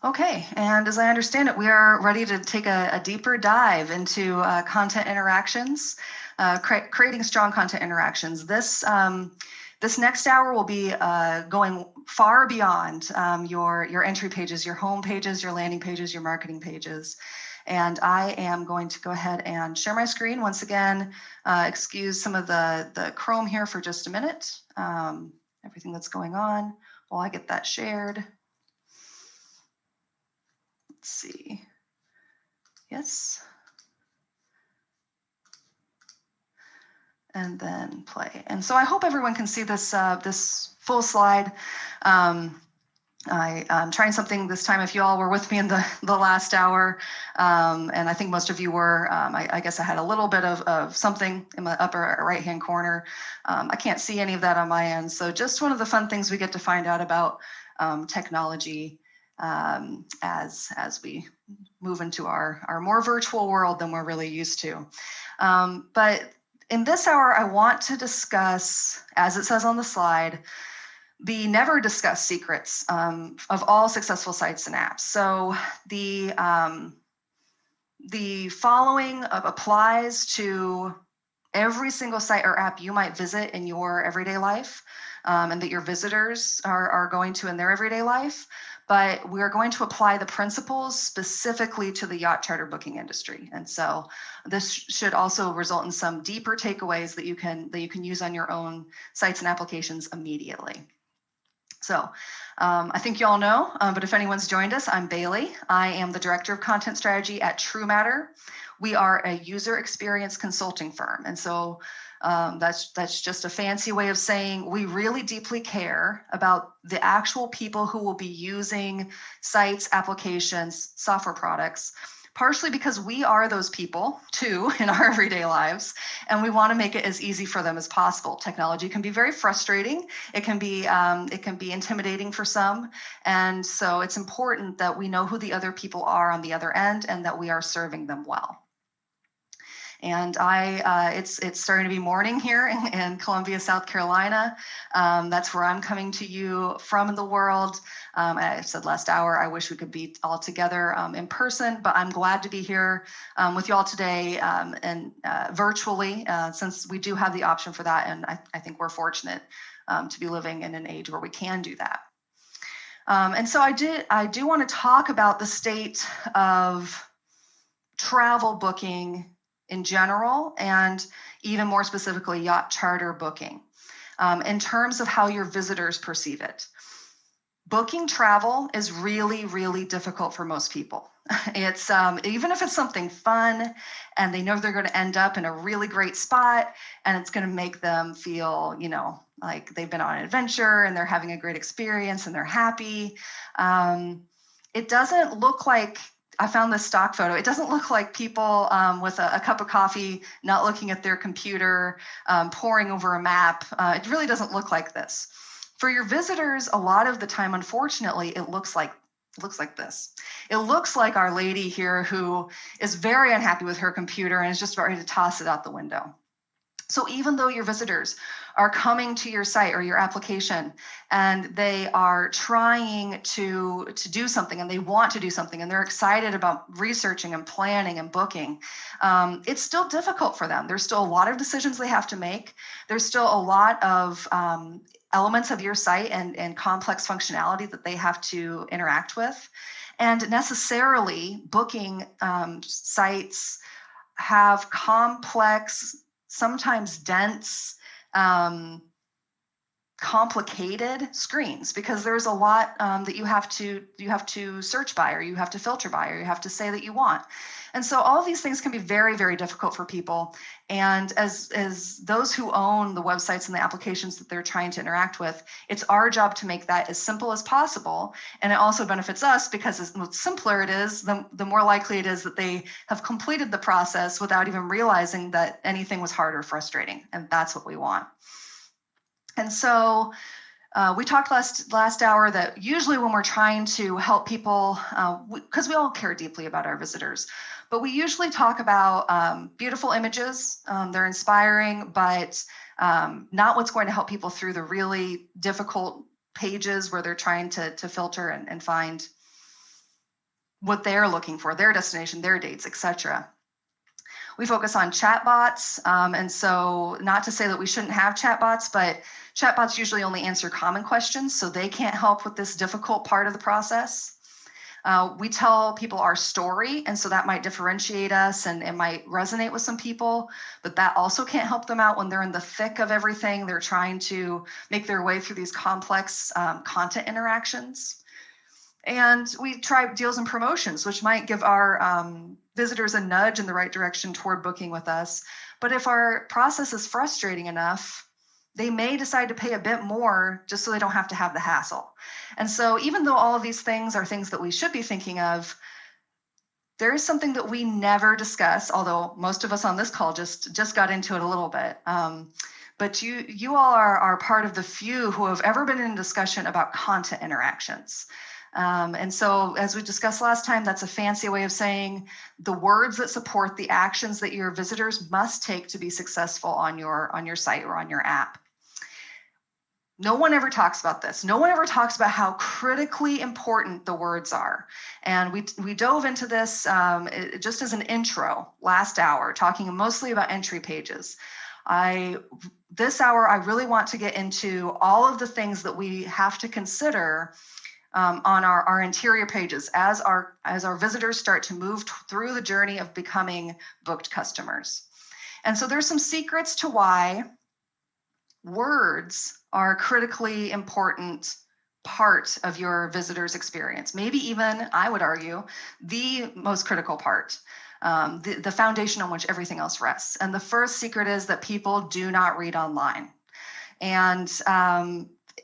Okay, and as I understand it, we are ready to take a deeper dive into content interactions, creating strong content interactions. This next hour will be going far beyond your entry pages, your home pages, your landing pages, your marketing pages. And I am going to go ahead and share my screen once again. Excuse some of the Chrome here for just a minute. Everything that's going on while I get that shared. Let's see. Yes. And then play. And so I hope everyone can see this this full slide. I'm trying something this time. If you all were with me in the last hour, and I think most of you were, I guess I had a little bit of something in my upper right-hand corner. I can't see any of that on my end. So just one of the fun things we get to find out about technology as we move into our more virtual world than we're really used to. But in this hour, I want to discuss, as it says on the slide, the never discussed secrets of all successful sites and apps. So the following applies to every single site or app you might visit in your everyday life, and that your visitors are going to in their everyday life. But we are going to apply the principles specifically to the yacht charter booking industry. And so this should also result in some deeper takeaways that you can use on your own sites and applications immediately. So I think you all know, but if anyone's joined us, I'm Bailey. I am the Director of Content Strategy at Truematter. We are a user experience consulting firm. And so that's just a fancy way of saying we really deeply care about the actual people who will be using sites, applications, software products, partially because we are those people too in our everyday lives, and we want to make it as easy for them as possible. Technology can be very frustrating. It can be intimidating for some, and so it's important that we know who the other people are on the other end and that we are serving them well. And it's starting to be morning here in Columbia, South Carolina. That's where I'm coming to you from in the world. I said last hour, I wish we could be all together in person, but I'm glad to be here with you all today and virtually, since we do have the option for that. And I think we're fortunate to be living in an age where we can do that. And so I do want to talk about the state of travel booking in general, and even more specifically, yacht charter booking, in terms of how your visitors perceive it. Booking travel is really, really difficult for most people. It's even if it's something fun and they know they're going to end up in a really great spot and it's going to make them feel, like they've been on an adventure and they're having a great experience and they're happy. It doesn't look like, I found this stock photo. It doesn't look like people with a cup of coffee, not looking at their computer, poring over a map. It really doesn't look like this. For your visitors, a lot of the time, unfortunately, it looks like this. It looks like our lady here who is very unhappy with her computer and is just ready to toss it out the window. So even though your visitors are coming to your site or your application and they are trying to do something and they want to do something and they're excited about researching and planning and booking, it's still difficult for them. There's still a lot of decisions they have to make. There's still a lot of elements of your site and complex functionality that they have to interact with. And necessarily booking sites have complex, sometimes dense, complicated screens, because there's a lot that you have to search by, or you have to filter by, or you have to say that you want. And so all of these things can be very, very difficult for people. And as those who own the websites and the applications that they're trying to interact with, it's our job to make that as simple as possible. And it also benefits us because the simpler it is, the more likely it is that they have completed the process without even realizing that anything was hard or frustrating. And that's what we want. And so we talked last hour that usually when we're trying to help people, because we all care deeply about our visitors, but we usually talk about beautiful images. They're inspiring, but not what's going to help people through the really difficult pages where they're trying to filter and find what they're looking for, their destination, their dates, etc. We focus on chatbots, and so not to say that we shouldn't have chatbots, but chatbots usually only answer common questions, so they can't help with this difficult part of the process. We tell people our story, and so that might differentiate us and it might resonate with some people, but that also can't help them out when they're in the thick of everything. They're trying to make their way through these complex content interactions. And we try deals and promotions, which might give our visitors a nudge in the right direction toward booking with us. But if our process is frustrating enough, they may decide to pay a bit more just so they don't have to have the hassle. And so even though all of these things are things that we should be thinking of, there is something that we never discuss, although most of us on this call just got into it a little bit. But you all are part of the few who have ever been in a discussion about content interactions. And so as we discussed last time, that's a fancy way of saying the words that support the actions that your visitors must take to be successful on your site or on your app. No one ever talks about this. No one ever talks about how critically important the words are. And we dove into this just as an intro last hour, talking mostly about entry pages. This hour, I really want to get into all of the things that we have to consider on our interior pages as our visitors start to move through the journey of becoming booked customers. And so there's some secrets to why words are a critically important part of your visitor's experience. Maybe even, I would argue, the most critical part, the foundation on which everything else rests. And the first secret is that people do not read online. And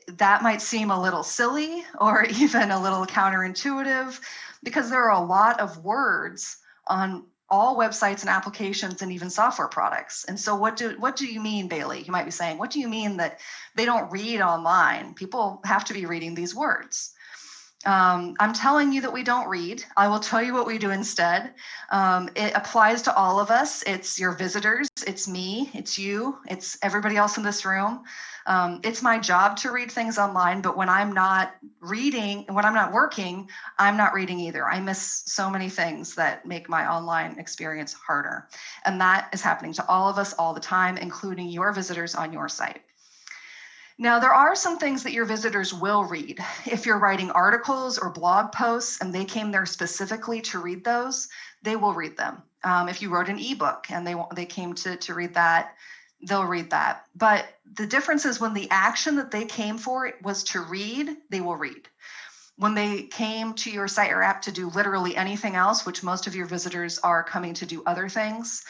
that might seem a little silly or even a little counterintuitive because there are a lot of words on all websites and applications and even software products. And so what do you mean, Bailey? You might be saying, what do you mean that they don't read online? People have to be reading these words. I'm telling you that we don't read. I will tell you what we do instead. It applies to all of us. It's your visitors, it's me, it's you, it's everybody else in this room. It's my job to read things online, but when I'm not reading, when I'm not working, I'm not reading either. I miss so many things that make my online experience harder. And that is happening to all of us all the time, including your visitors on your site. Now, there are some things that your visitors will read. If you're writing articles or blog posts and they came there specifically to read those, they will read them. If you wrote an ebook and they came to read that, they'll read that. But the difference is when the action that they came for was to read, they will read. When they came to your site or app to do literally anything else, which most of your visitors are coming to do other things,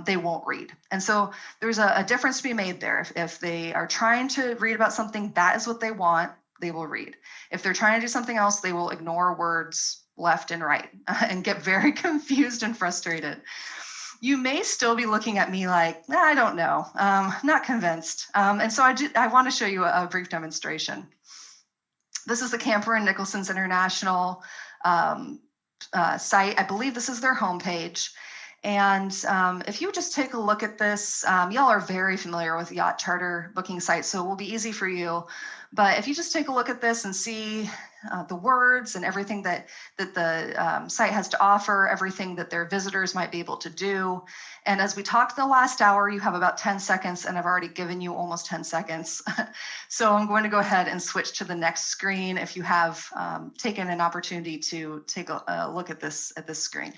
they won't read. And so there's a difference to be made there. If they are trying to read about something, that is what they want, they will read. If they're trying to do something else, they will ignore words left and right and get very confused and frustrated. You may still be looking at me like, I don't know, not convinced. And so I want to show you a brief demonstration. This is the Camper & Nicholson's International site. I believe this is their homepage. And if you just take a look at this, y'all are very familiar with yacht charter booking sites, so it will be easy for you. But if you just take a look at this and see the words and everything that the site has to offer, everything that their visitors might be able to do. And as we talked the last hour, you have about 10 seconds, and I've already given you almost 10 seconds. So I'm going to go ahead and switch to the next screen if you have taken an opportunity to take a look at this screen.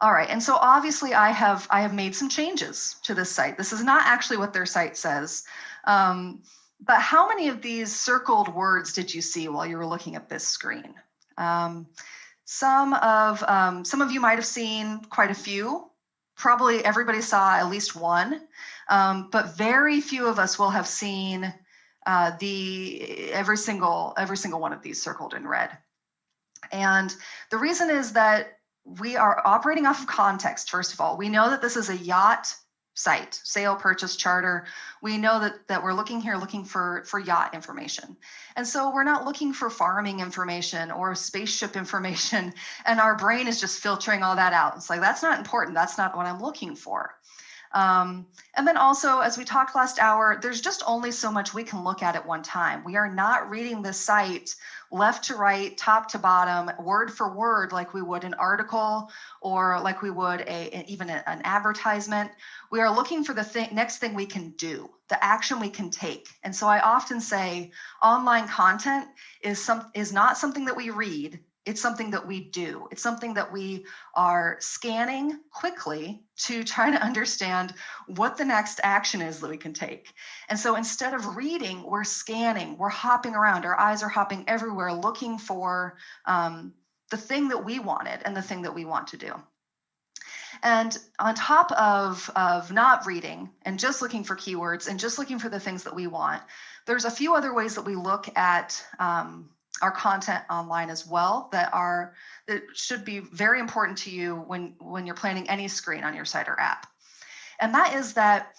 All right, and so obviously I have made some changes to this site. This is not actually what their site says, but how many of these circled words did you see while you were looking at this screen? Some of you might have seen quite a few. Probably everybody saw at least one, but very few of us will have seen every single one of these circled in red. And the reason is that we are operating off of context. First of all, we know that this is a yacht site, sale, purchase, charter. We know that we're looking for yacht information. And so we're not looking for farming information or spaceship information. And our brain is just filtering all that out. It's like, that's not important. That's not what I'm looking for. And then also, as we talked last hour, there's just only so much we can look at one time. We are not reading the site left to right, top to bottom, word for word, like we would an article or like we would even an advertisement. We are looking for the next thing we can do, the action we can take. And so I often say online content is not something that we read. It's something that we do. It's something that we are scanning quickly to try to understand what the next action is that we can take. And so instead of reading, we're scanning, we're hopping around, our eyes are hopping everywhere looking for the thing that we wanted and the thing that we want to do. And on top of not reading and just looking for keywords and just looking for the things that we want, there's a few other ways that we look at our content online as well that should be very important to you when you're planning any screen on your site or app. And that is that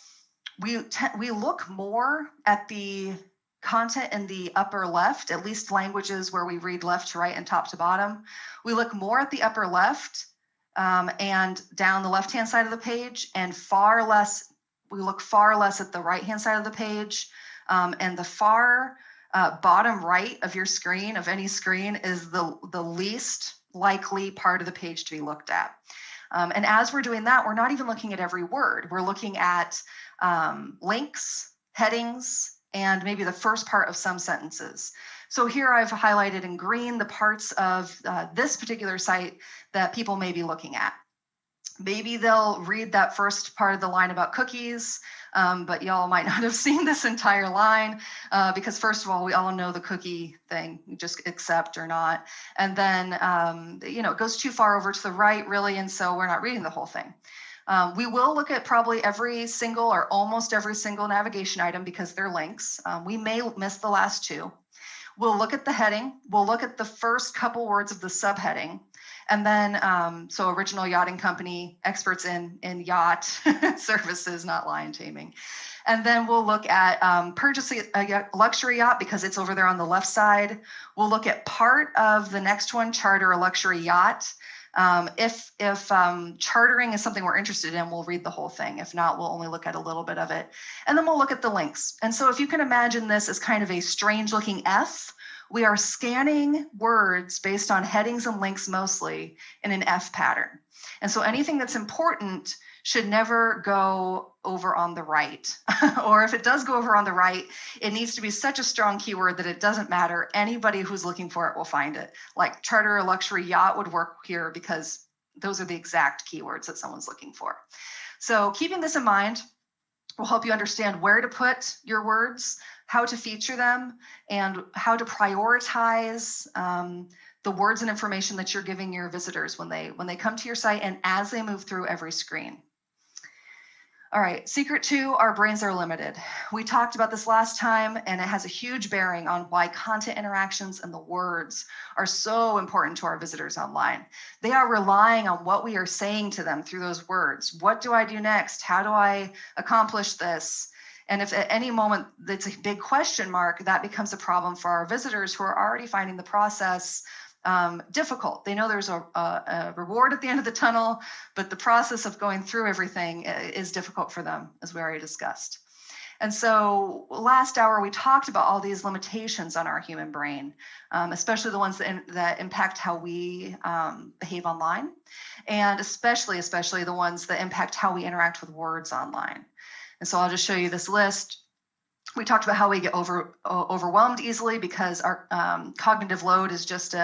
we look more at the content in the upper left, at least languages where we read left to right and top to bottom. We look more at the upper left and down the left-hand side of the page, and we look far less at the right-hand side of the page, and the far bottom right of your screen, of any screen, is the least likely part of the page to be looked at. And as we're doing that, we're not even looking at every word. We're looking at links, headings, and maybe the first part of some sentences. So here I've highlighted in green the parts of this particular site that people may be looking at. Maybe they'll read that first part of the line about cookies, but y'all might not have seen this entire line because first of all, we all know the cookie thing, you just accept or not. And then, it goes too far over to the right really, and so we're not reading the whole thing. We will look at probably every single or almost every single navigation item because they're links. We may miss the last two. We'll look at the heading. We'll look at the first couple words of the subheading. And then, so Original Yachting Company, experts in yacht services, not lion taming. And then we'll look at purchasing a luxury yacht because it's over there on the left side. We'll look at part of the next one, charter a luxury yacht. If chartering is something we're interested in, we'll read the whole thing. If not, we'll only look at a little bit of it. And then we'll look at the links. And so if you can imagine this as kind of a strange looking F, we are scanning words based on headings and links mostly in an F pattern. And so anything that's important should never go over on the right. Or if it does go over on the right, it needs to be such a strong keyword that it doesn't matter. Anybody who's looking for it will find it. Like charter a luxury yacht would work here because those are the exact keywords that someone's looking for. So keeping this in mind will help you understand where to put your words, how to feature them, and how to prioritize the words and information that you're giving your visitors when they come to your site and as they move through every screen. All right, secret 2, our brains are limited. We talked about this last time, and it has a huge bearing on why content interactions and the words are so important to our visitors online. They are relying on what we are saying to them through those words. What do I do next? How do I accomplish this? And if at any moment it's a big question mark, that becomes a problem for our visitors who are already finding the process difficult. They know there's a reward at the end of the tunnel, but the process of going through everything is difficult for them, as we already discussed. And so last hour, we talked about all these limitations on our human brain, especially the ones that impact how we behave online, and especially the ones that impact how we interact with words online. And so I'll just show you this list. We talked about how we get overwhelmed easily because our cognitive load is just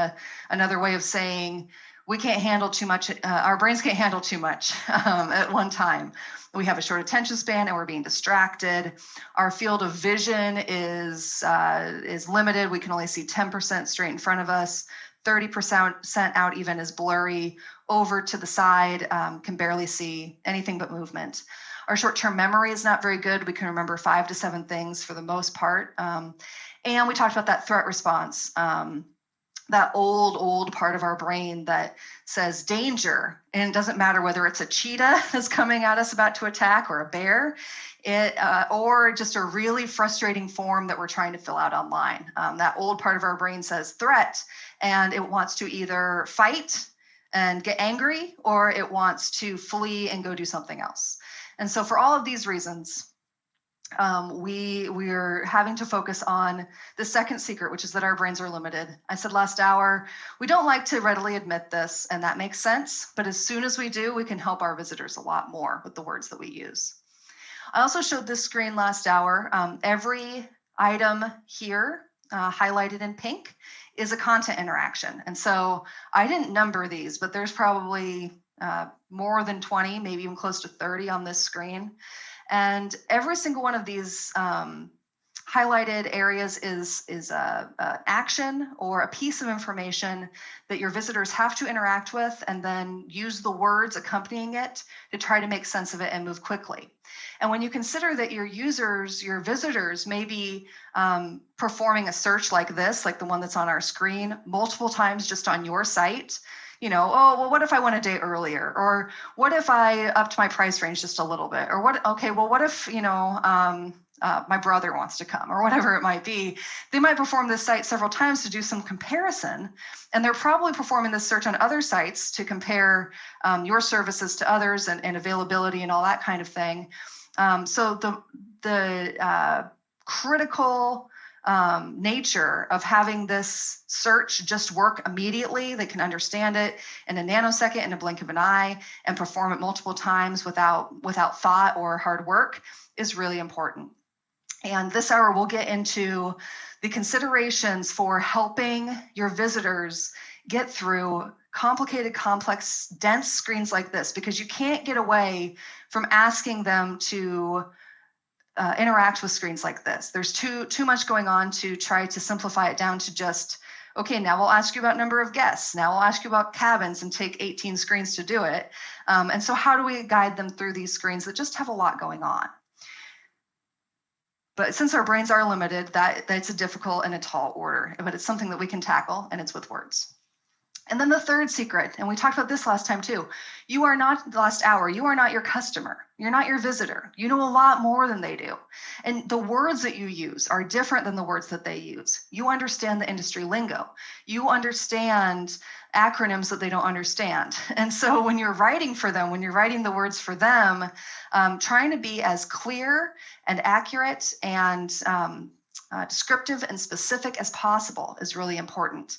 another way of saying we can't handle too much. Our brains can't handle too much at one time. We have a short attention span and we're being distracted. Our field of vision is limited. We can only see 10% straight in front of us. 30% out even is blurry. Over to the side, can barely see anything but movement. Our short-term memory is not very good. We can remember 5 to 7 things for the most part. And we talked about that threat response, that old part of our brain that says danger. And it doesn't matter whether it's a cheetah that's coming at us about to attack or a bear, or just a really frustrating form that we're trying to fill out online. That old part of our brain says threat, and it wants to either fight and get angry, or it wants to flee and go do something else. And so for all of these reasons, we're having to focus on the second secret, which is that our brains are limited. I said last hour, we don't like to readily admit this, and that makes sense. But as soon as we do, we can help our visitors a lot more with the words that we use. I also showed this screen last hour. Every item here highlighted in pink is a content interaction. And so I didn't number these, but there's probably more than 20, maybe even close to 30 on this screen. And every single one of these highlighted areas is an action or a piece of information that your visitors have to interact with and then use the words accompanying it to try to make sense of it and move quickly. And when you consider that your users, your visitors may be performing a search like this, like the one that's on our screen, multiple times just on your site, you know, oh, well, what if I went a day earlier? Or what if I upped my price range just a little bit? Or what if, you know, my brother wants to come, or whatever it might be. They might perform this site several times to do some comparison, and they're probably performing this search on other sites to compare your services to others and availability and all that kind of thing. So the critical nature of having this search just work immediately, they can understand it in a nanosecond, in a blink of an eye, and perform it multiple times without thought or hard work, is really important. And this hour we'll get into the considerations for helping your visitors get through complicated, complex, dense screens like this, because you can't get away from asking them to interact with screens like this. There's too much going on to try to simplify it down to just, okay, now we'll ask you about number of guests. Now we'll ask you about cabins and take 18 screens to do it. And so how do we guide them through these screens that just have a lot going on? But since our brains are limited, that's a difficult and a tall order, but it's something that we can tackle, and it's with words. And then the third secret, and we talked about this last time too, you are not, the last hour, you are not your customer. You're not your visitor. You know a lot more than they do. And the words that you use are different than the words that they use. You understand the industry lingo. You understand acronyms that they don't understand. And so when you're writing for them, when you're writing the words for them, trying to be as clear and accurate and descriptive and specific as possible is really important.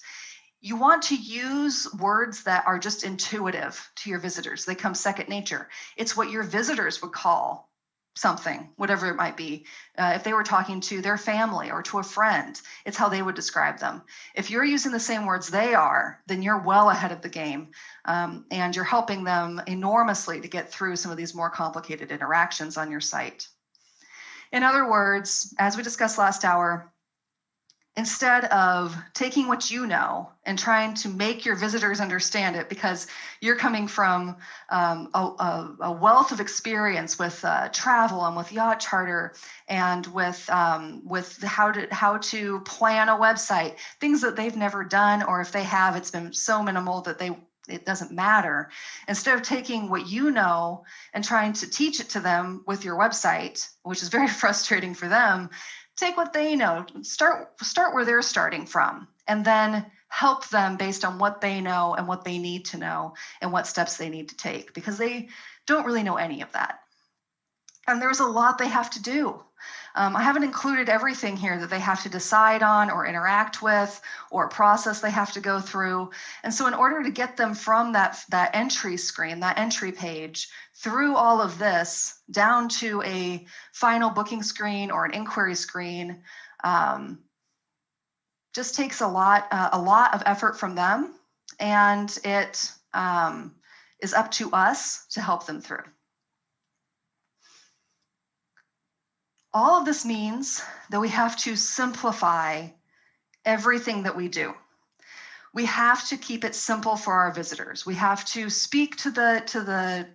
You want to use words that are just intuitive to your visitors. They come second nature. It's what your visitors would call something, whatever it might be. If they were talking to their family or to a friend, it's how they would describe them. If you're using the same words they are, then you're well ahead of the game, and you're helping them enormously to get through some of these more complicated interactions on your site. In other words, as we discussed last hour, instead of taking what you know and trying to make your visitors understand it, because you're coming from a wealth of experience with travel and with yacht charter and with how to plan a website, things that they've never done, or if they have, it's been so minimal that it doesn't matter. Instead of taking what you know and trying to teach it to them with your website, which is very frustrating for them, take what they know, start where they're starting from, and then help them based on what they know and what they need to know and what steps they need to take, because they don't really know any of that. And there's a lot they have to do. I haven't included everything here that they have to decide on or interact with or process they have to go through. And so in order to get them from that entry screen, that entry page, through all of this down to a final booking screen or an inquiry screen, just takes a lot of effort from them, and it is up to us to help them through. All of this means that we have to simplify everything that we do. We have to keep it simple for our visitors. We have to speak to the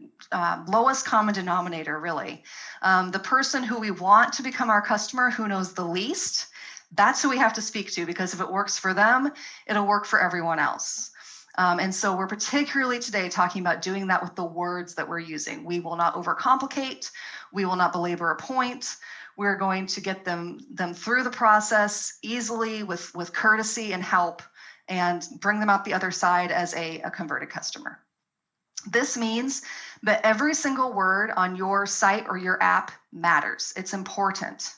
lowest common denominator, really. The person who we want to become our customer, who knows the least, that's who we have to speak to, because if it works for them, it'll work for everyone else. And so we're particularly today talking about doing that with the words that we're using. We will not overcomplicate. We will not belabor a point. We're going to get them through the process easily with courtesy and help, and bring them out the other side as a converted customer. This means that every single word on your site or your app matters. It's important,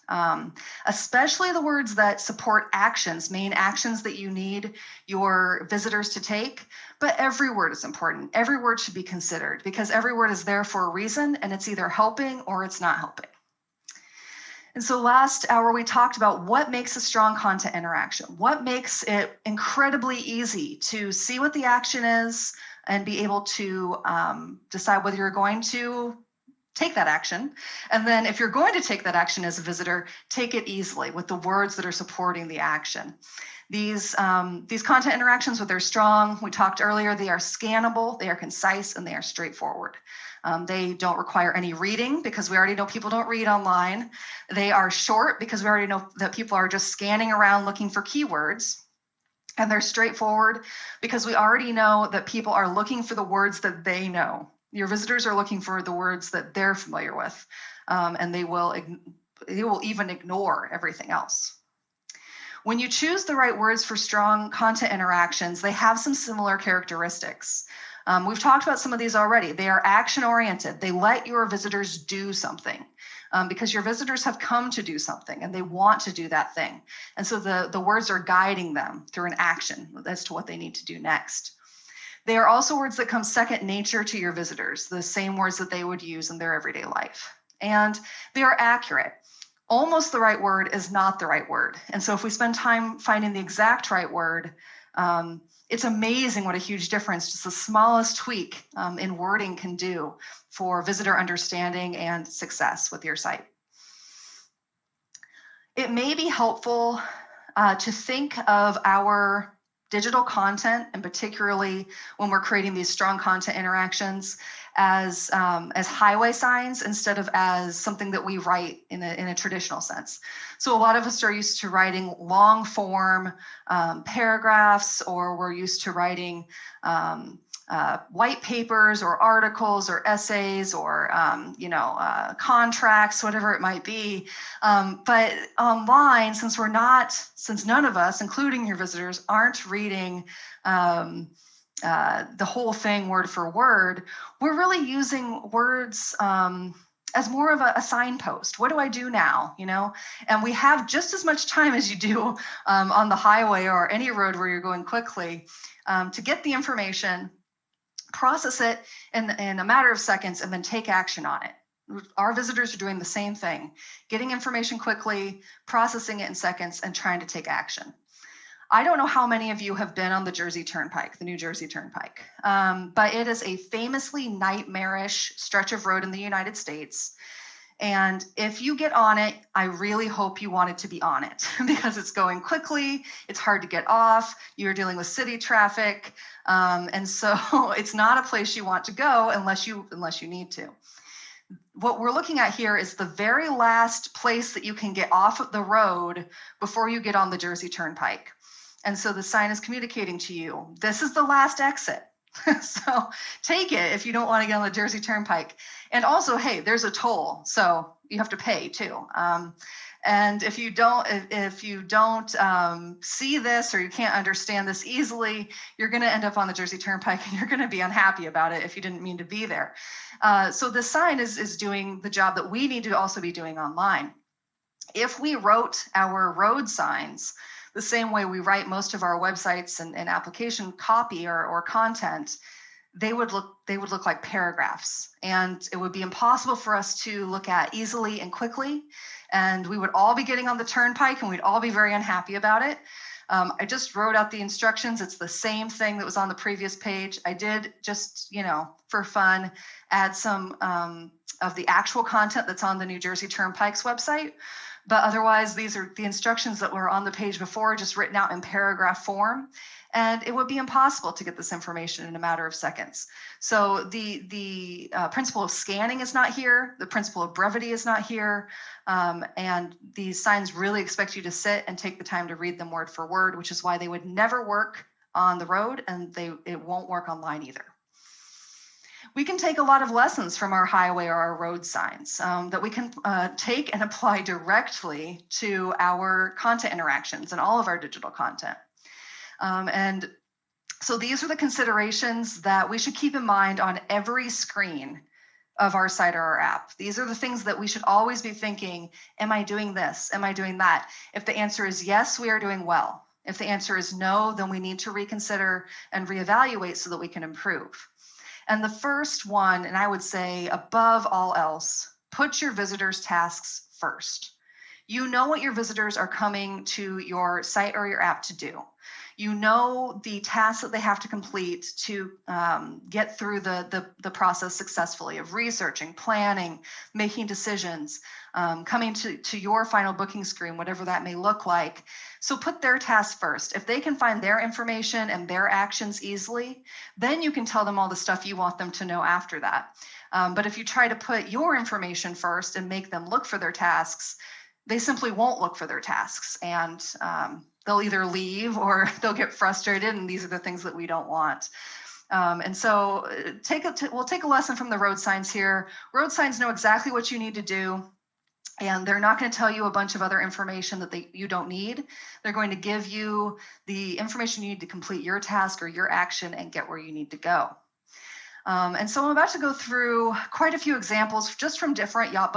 especially the words that support actions, main actions that you need your visitors to take. But every word is important. Every word should be considered because every word is there for a reason, and it's either helping or it's not helping. And so last hour, we talked about what makes a strong content interaction, what makes it incredibly easy to see what the action is and be able to decide whether you're going to take that action. And then if you're going to take that action as a visitor, take it easily with the words that are supporting the action. These content interactions, when they're strong, we talked earlier, they are scannable, they are concise, and they are straightforward. They don't require any reading because we already know people don't read online. They are short because we already know that people are just scanning around looking for keywords. And they're straightforward because we already know that people are looking for the words that they know. Your visitors are looking for the words that they're familiar with, and they will even ignore everything else. When you choose the right words for strong content interactions, they have some similar characteristics. We've talked about some of these already. They are action-oriented. They let your visitors do something because your visitors have come to do something and they want to do that thing. And so the words are guiding them through an action as to what they need to do next. They are also words that come second nature to your visitors, the same words that they would use in their everyday life. And they are accurate. Almost the right word is not the right word. And so if we spend time finding the exact right word, it's amazing what a huge difference just the smallest tweak in wording can do for visitor understanding and success with your site. It may be helpful to think of our digital content, and particularly when we're creating these strong content interactions, as highway signs instead of as something that we write in a traditional sense. So a lot of us are used to writing long form paragraphs, or we're used to writing white papers or articles or essays or contracts, whatever it might be. But online, since none of us, including your visitors, aren't reading the whole thing word for word, we're really using words as more of a signpost. What do I do now? And we have just as much time as you do on the highway or any road where you're going quickly to get the information, process it in a matter of seconds, and then take action on it. Our visitors are doing the same thing, getting information quickly, processing it in seconds, and trying to take action. I don't know how many of you have been on the Jersey Turnpike, the New Jersey Turnpike, but it is a famously nightmarish stretch of road in the United States. And if you get on it, I really hope you want it to be on it because it's going quickly, it's hard to get off, you're dealing with city traffic, and so it's not a place you want to go unless you need to. What we're looking at here is the very last place that you can get off of the road before you get on the Jersey Turnpike. And so the sign is communicating to you, this is the last exit. So take it if you don't want to get on the Jersey Turnpike. And also, hey, there's a toll, so you have to pay too. And if you don't see this, or you can't understand this easily, you're going to end up on the Jersey Turnpike and you're going to be unhappy about it if you didn't mean to be there. So the sign is doing the job that we need to also be doing online. If we wrote our road signs the same way we write most of our websites and application copy or content, they would look like paragraphs, and it would be impossible for us to look at easily and quickly, and we would all be getting on the turnpike and we'd all be very unhappy about it. I just wrote out the instructions. It's the same thing that was on the previous page. I did just, for fun, add some of the actual content that's on the New Jersey Turnpike's website. But otherwise, these are the instructions that were on the page before, just written out in paragraph form. And it would be impossible to get this information in a matter of seconds. So the principle of scanning is not here. The principle of brevity is not here. And these signs really expect you to sit and take the time to read them word for word, which is why they would never work on the road, and it won't work online either. We can take a lot of lessons from our highway or our road signs that we can take and apply directly to our content interactions and all of our digital content. And So these are the considerations that we should keep in mind on every screen of our site or our app. These are the things that we should always be thinking, am I doing this? Am I doing that? If the answer is yes, we are doing well. If the answer is no, then we need to reconsider and reevaluate so that we can improve. And the first one, and I would say above all else, put your visitors' tasks first. You know what your visitors are coming to your site or your app to do. You know the tasks that they have to complete to get through the process successfully of researching, planning, making decisions, coming to your final booking screen, whatever that may look like. So put their tasks first. If they can find their information and their actions easily, then you can tell them all the stuff you want them to know after that. But if you try to put your information first and make them look for their tasks, they simply won't look for their tasks, and they'll either leave or they'll get frustrated, and these are the things that we don't want. And so we'll take a lesson from the road signs here. Road signs know exactly what you need to do, and they're not going to tell you a bunch of other information that you don't need. They're going to give you the information you need to complete your task or your action and get where you need to go. And so I'm about to go through quite a few examples just from different yacht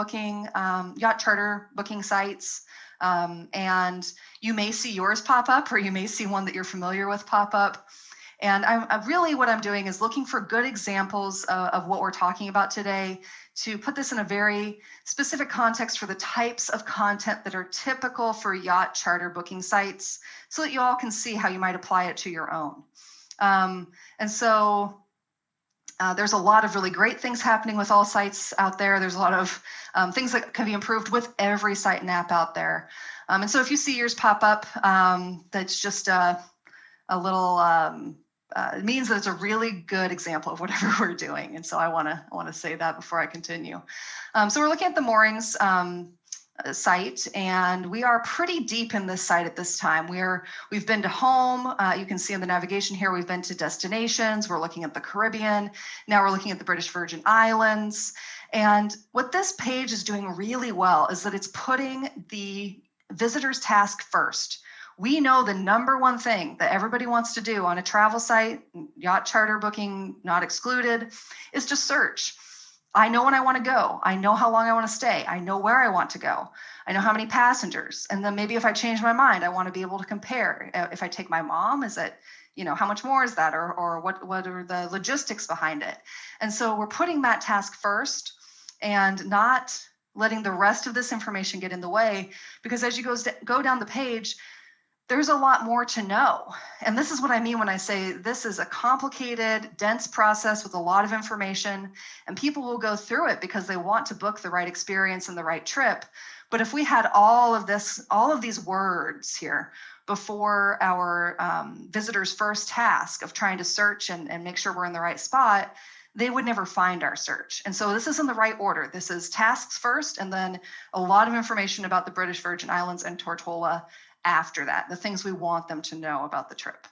charter booking sites. And you may see yours pop up, or you may see one that you're familiar with pop up. And what I'm doing is looking for good examples of what we're talking about today to put this in a very specific context for the types of content that are typical for yacht charter booking sites, so that you all can see how you might apply it to your own. There's a lot of really great things happening with all sites out there. There's a lot of things that can be improved with every site and app out there. And so if you see yours pop up, that's just a little, it means that it's a really good example of whatever we're doing. And so I want to say that before I continue. So we're looking at the moorings site, and we are pretty deep in this site at this time. We've been to home. You can see in the navigation here, we've been to destinations. We're looking at the Caribbean. Now we're looking at the British Virgin Islands. And what this page is doing really well is that it's putting the visitor's task first. We know the number one thing that everybody wants to do on a travel site, yacht charter booking not excluded, is to search. I know when I want to go. I know how long I want to stay. I know where I want to go. I know how many passengers. And then maybe if I change my mind, I want to be able to compare. If I take my mom, is it, how much more is that? Or what are the logistics behind it? And so we're putting that task first and not letting the rest of this information get in the way, because as you go down the page, there's a lot more to know. And this is what I mean when I say this is a complicated, dense process with a lot of information, and people will go through it because they want to book the right experience and the right trip. But if we had all of these words here before our visitor's first task of trying to search and make sure we're in the right spot, they would never find our search. And so this is in the right order. This is tasks first, and then a lot of information about the British Virgin Islands and Tortola after that, the things we want them to know about the trip.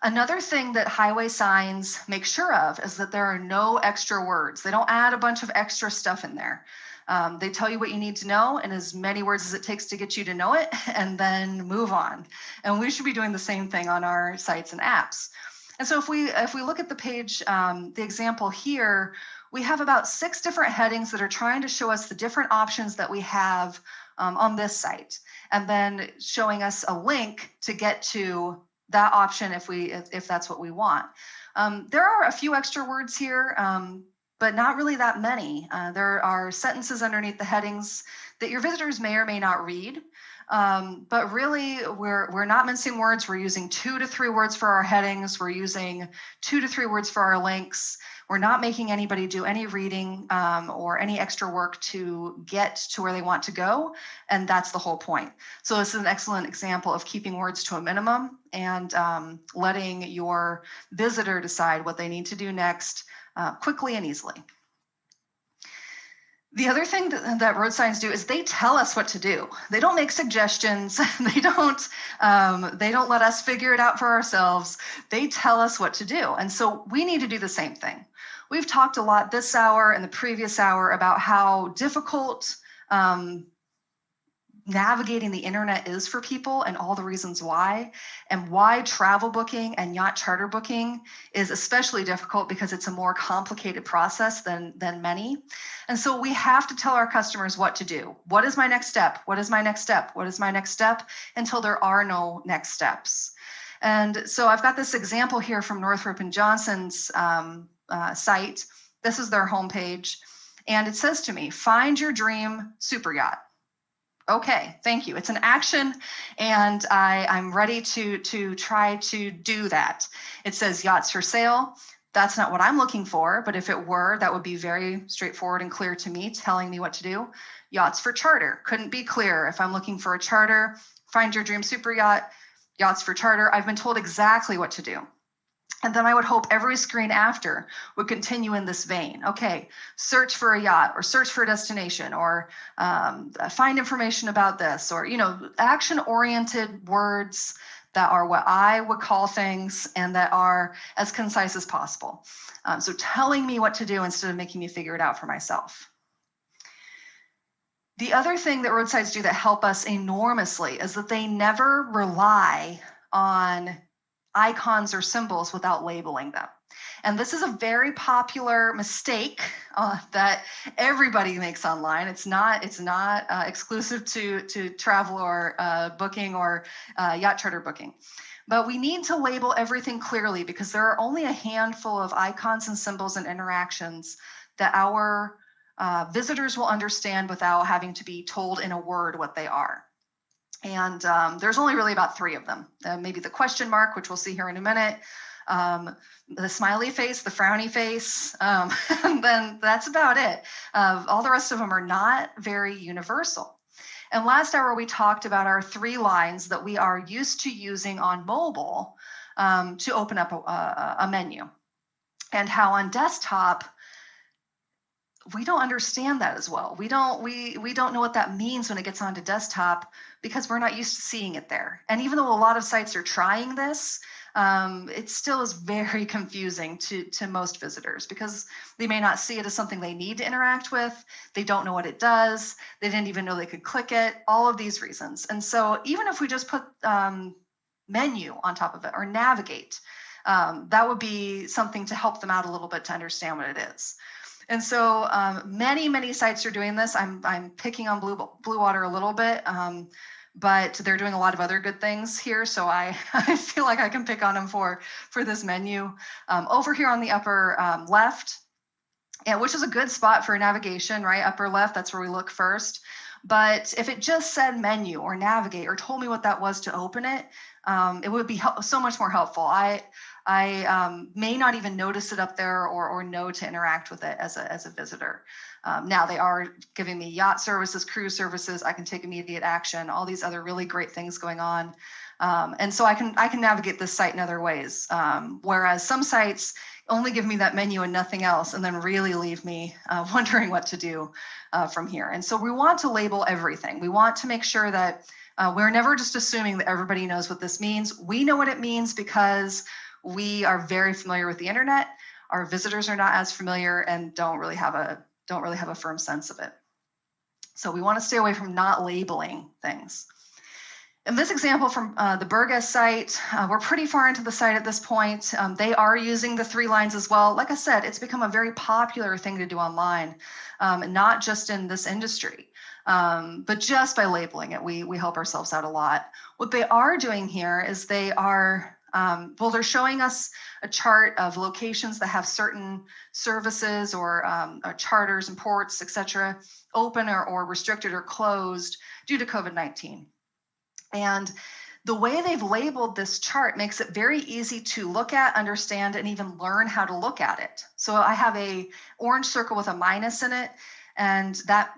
Another thing that highway signs make sure of is that there are no extra words. They don't add a bunch of extra stuff in there. They tell you what you need to know in as many words as it takes to get you to know it, and then move on. And we should be doing the same thing on our sites and apps. And so if we look at the page, the example here, we have about 6 different headings that are trying to show us the different options that we have on this site, and then showing us a link to get to that option if that's what we want. There are a few extra words here, but not really that many. There are sentences underneath the headings that your visitors may or may not read. But really, we're not mincing words. We're using 2 to 3 words for our headings. We're using 2 to 3 words for our links. We're not making anybody do any reading or any extra work to get to where they want to go. And that's the whole point. So this is an excellent example of keeping words to a minimum and letting your visitor decide what they need to do next quickly and easily. The other thing that road signs do is they tell us what to do. They don't make suggestions. They don't let us figure it out for ourselves. They tell us what to do. And so we need to do the same thing. We've talked a lot this hour and the previous hour about how difficult navigating the internet is for people and all the reasons why, and why travel booking and yacht charter booking is especially difficult because it's a more complicated process than many. And so we have to tell our customers what to do. What is my next step? What is my next step? What is my next step? Until there are no next steps. And so I've got this example here from Northrop and Johnson's site. This is their homepage. And it says to me, find your dream super yacht. Okay, thank you. It's an action, and I'm ready to try to do that. It says yachts for sale. That's not what I'm looking for, but if it were, that would be very straightforward and clear to me, telling me what to do. Yachts for charter. Couldn't be clearer. If I'm looking for a charter, find your dream super yacht, yachts for charter. I've been told exactly what to do. And then I would hope every screen after would continue in this vein. Okay, search for a yacht, or search for a destination, or find information about this, or, action-oriented words that are what I would call things and that are as concise as possible. So telling me what to do instead of making me figure it out for myself. The other thing that roadsides do that help us enormously is that they never rely on icons or symbols without labeling them. And this is a very popular mistake that everybody makes online. It's not exclusive to travel or booking or yacht charter booking. But we need to label everything clearly because there are only a handful of icons and symbols and interactions that our visitors will understand without having to be told in a word what they are. And there's only really about 3 of them. Maybe the question mark, which we'll see here in a minute, the smiley face, the frowny face, and then that's about it. All the rest of them are not very universal. And last hour, we talked about our 3 lines that we are used to using on mobile to open up a menu, and how on desktop, we don't understand that as well. We don't know what that means when it gets onto desktop because we're not used to seeing it there. And even though a lot of sites are trying this, it still is very confusing to most visitors because they may not see it as something they need to interact with. They don't know what it does. They didn't even know they could click it, all of these reasons. And so even if we just put menu on top of it or navigate, that would be something to help them out a little bit to understand what it is. And so many sites are doing this. I'm picking on Blue Water a little bit, but they're doing a lot of other good things here. So I feel like I can pick on them for this menu. Over here on the upper left, which is a good spot for navigation, right? Upper left, that's where we look first. But if it just said menu or navigate or told me what that was to open it, it would be so much more helpful. I may not even notice it up there or know to interact with it as a visitor. Now they are giving me yacht services, cruise services. I can take immediate action, all these other really great things going on. And so I can navigate this site in other ways. Whereas some sites only give me that menu and nothing else, and then really leave me wondering what to do from here. And so we want to label everything. We want to make sure that we're never just assuming that everybody knows what this means. We know what it means because we are very familiar with the internet. Our visitors are not as familiar and don't really have a firm sense of it. So we want to stay away from not labeling things. In this example from the Burgess site, we're pretty far into the site at this point. They are using the 3 lines as well. Like I said, it's become a very popular thing to do online, not just in this industry, but just by labeling it, we help ourselves out a lot. What they are doing here is they are they're showing us a chart of locations that have certain services or charters and ports, etc., open or restricted or closed due to COVID-19. And the way they've labeled this chart makes it very easy to look at, understand, and even learn how to look at it. So I have a orange circle with a minus in it, and that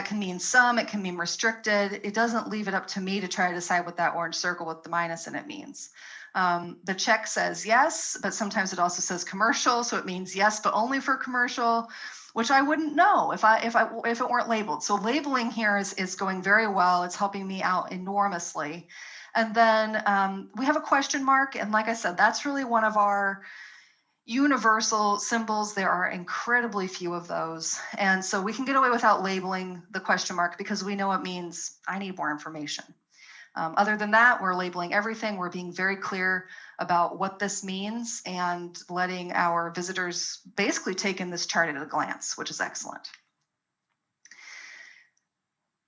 can mean some, it can mean restricted. It doesn't leave it up to me to try to decide what that orange circle with the minus in it means. The check says yes, but sometimes it also says commercial, so it means yes, but only for commercial, which I wouldn't know if it weren't labeled. So labeling here is going very well. It's helping me out enormously. And then we have a question mark, and like I said, that's really one of our universal symbols, there are incredibly few of those. And so we can get away without labeling the question mark because we know it means I need more information. Other than that, we're labeling everything. We're being very clear about what this means and letting our visitors basically take in this chart at a glance, which is excellent.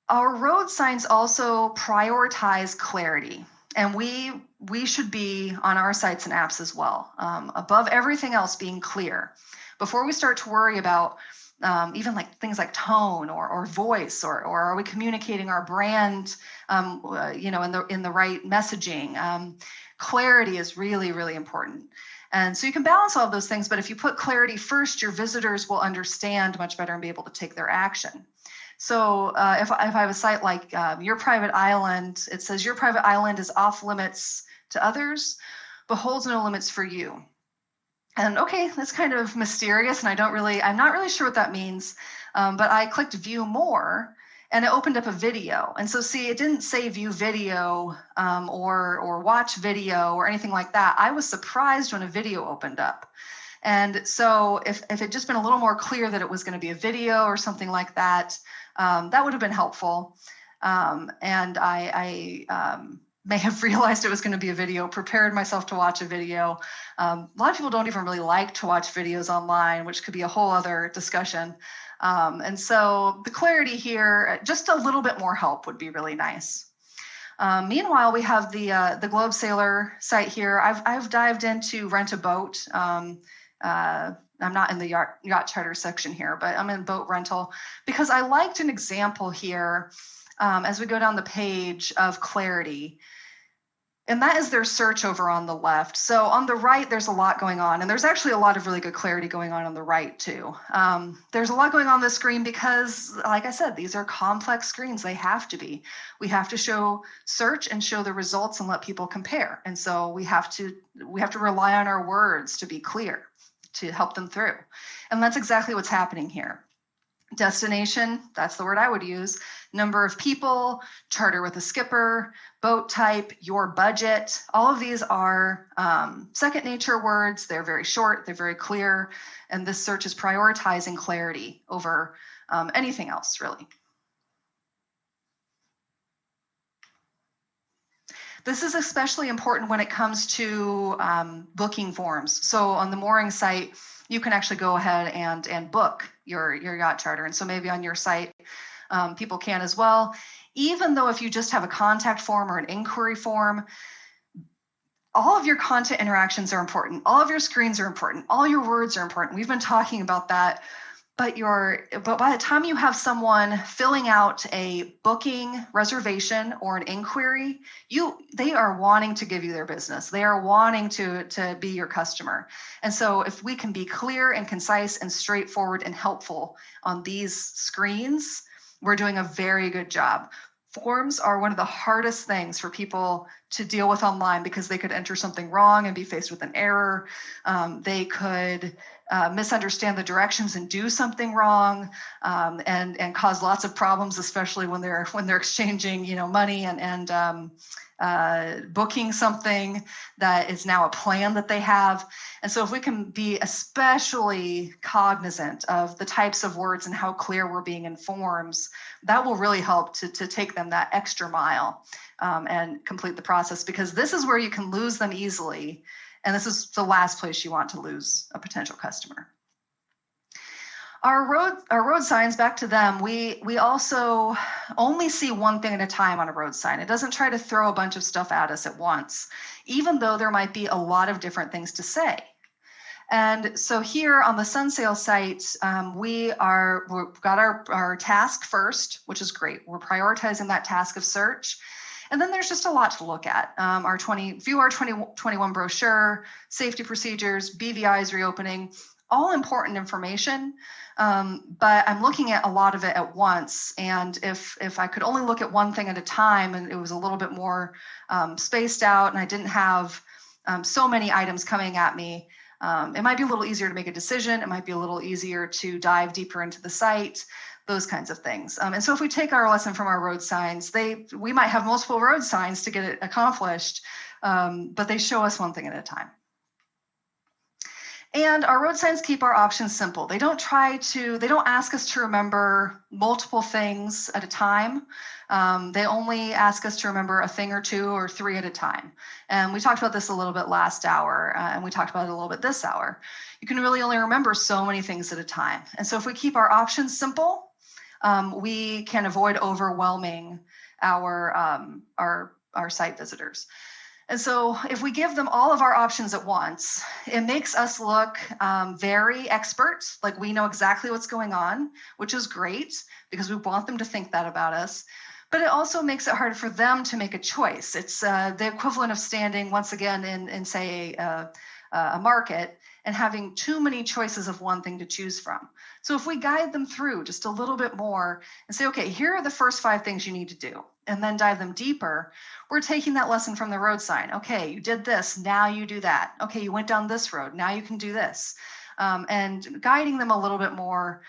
Our road signs also prioritize clarity, and we should be on our sites and apps as well, above everything else being clear. Before we start to worry about even like things like tone or voice, or are we communicating our brand, in the right messaging? Clarity is really, really important. And so you can balance all of those things, but if you put clarity first, your visitors will understand much better and be able to take their action. So if I have a site like Your Private Island, it says your private island is off limits to others, but holds no limits for you. And okay, that's kind of mysterious, and I'm not really sure what that means. But I clicked view more, and it opened up a video. And so see, it didn't say view video or watch video or anything like that. I was surprised when a video opened up. And so if it had just been a little more clear that it was going to be a video or something like that, that would have been helpful. And I may have realized it was going to be a video, prepared myself to watch a video. A lot of people don't even really like to watch videos online, which could be a whole other discussion. And so the clarity here, just a little bit more help would be really nice. Meanwhile, we have the Globe Sailor site here. I've dived into rent a boat. I'm not in the yacht charter section here, but I'm in boat rental because I liked an example here as we go down the page of clarity. And that is their search over on the left. So on the right, there's a lot going on. And there's actually a lot of really good clarity going on the right too. There's a lot going on this screen because, like I said, these are complex screens. They have to be. We have to show search and show the results and let people compare. And so we have to rely on our words to be clear, to help them through. And that's exactly what's happening here. Destination, that's the word I would use. Number of people, charter with a skipper, boat type, your budget. All of these are second nature words. They're very short, they're very clear. And this search is prioritizing clarity over anything else, really. This is especially important when it comes to booking forms. So on the mooring site, you can actually go ahead and book your yacht charter. And so maybe on your site, people can as well. Even though if you just have a contact form or an inquiry form, all of your content interactions are important. All of your screens are important. All your words are important. We've been talking about that. But by the time you have someone filling out a booking, reservation, or an inquiry, they are wanting to give you their business. They are wanting to be your customer. And so if we can be clear and concise and straightforward and helpful on these screens, we're doing a very good job. Forms are one of the hardest things for people to deal with online because they could enter something wrong and be faced with an error. They could misunderstand the directions and do something wrong, and cause lots of problems, especially when they're exchanging, money and booking something that is now a plan that they have. And so if we can be especially cognizant of the types of words and how clear we're being in forms, that will really help to take them that extra mile and complete the process, because this is where you can lose them easily. And this is the last place you want to lose a potential customer. Our road signs, back to them, we also only see one thing at a time on a road sign. It doesn't try to throw a bunch of stuff at us at once, even though there might be a lot of different things to say. And so here on the Sunsail site, we've got our task first, which is great. We're prioritizing that task of search. And then there's just a lot to look at. Our 2021 brochure, safety procedures, BVI's reopening, all important information. But I'm looking at a lot of it at once. And if I could only look at one thing at a time and it was a little bit more spaced out and I didn't have so many items coming at me, it might be a little easier to make a decision. It might be a little easier to dive deeper into the site, those kinds of things. And so if we take our lesson from our road signs, we might have multiple road signs to get it accomplished, but they show us one thing at a time. And our road signs keep our options simple. They don't ask us to remember multiple things at a time. They only ask us to remember a thing or two or three at a time. And we talked about this a little bit last hour, and we talked about it a little bit this hour. You can really only remember so many things at a time. And so if we keep our options simple, we can avoid overwhelming our site visitors. And so if we give them all of our options at once, it makes us look very expert, like we know exactly what's going on, which is great because we want them to think that about us. But it also makes it hard for them to make a choice. It's the equivalent of standing once again in say, a market and having too many choices of one thing to choose from. So if we guide them through just a little bit more and say, okay, here are the first 5 things you need to do, and then dive them deeper, we're taking that lesson from the road sign. Okay, you did this, now you do that. Okay, you went down this road, now you can do this. And guiding them a little bit more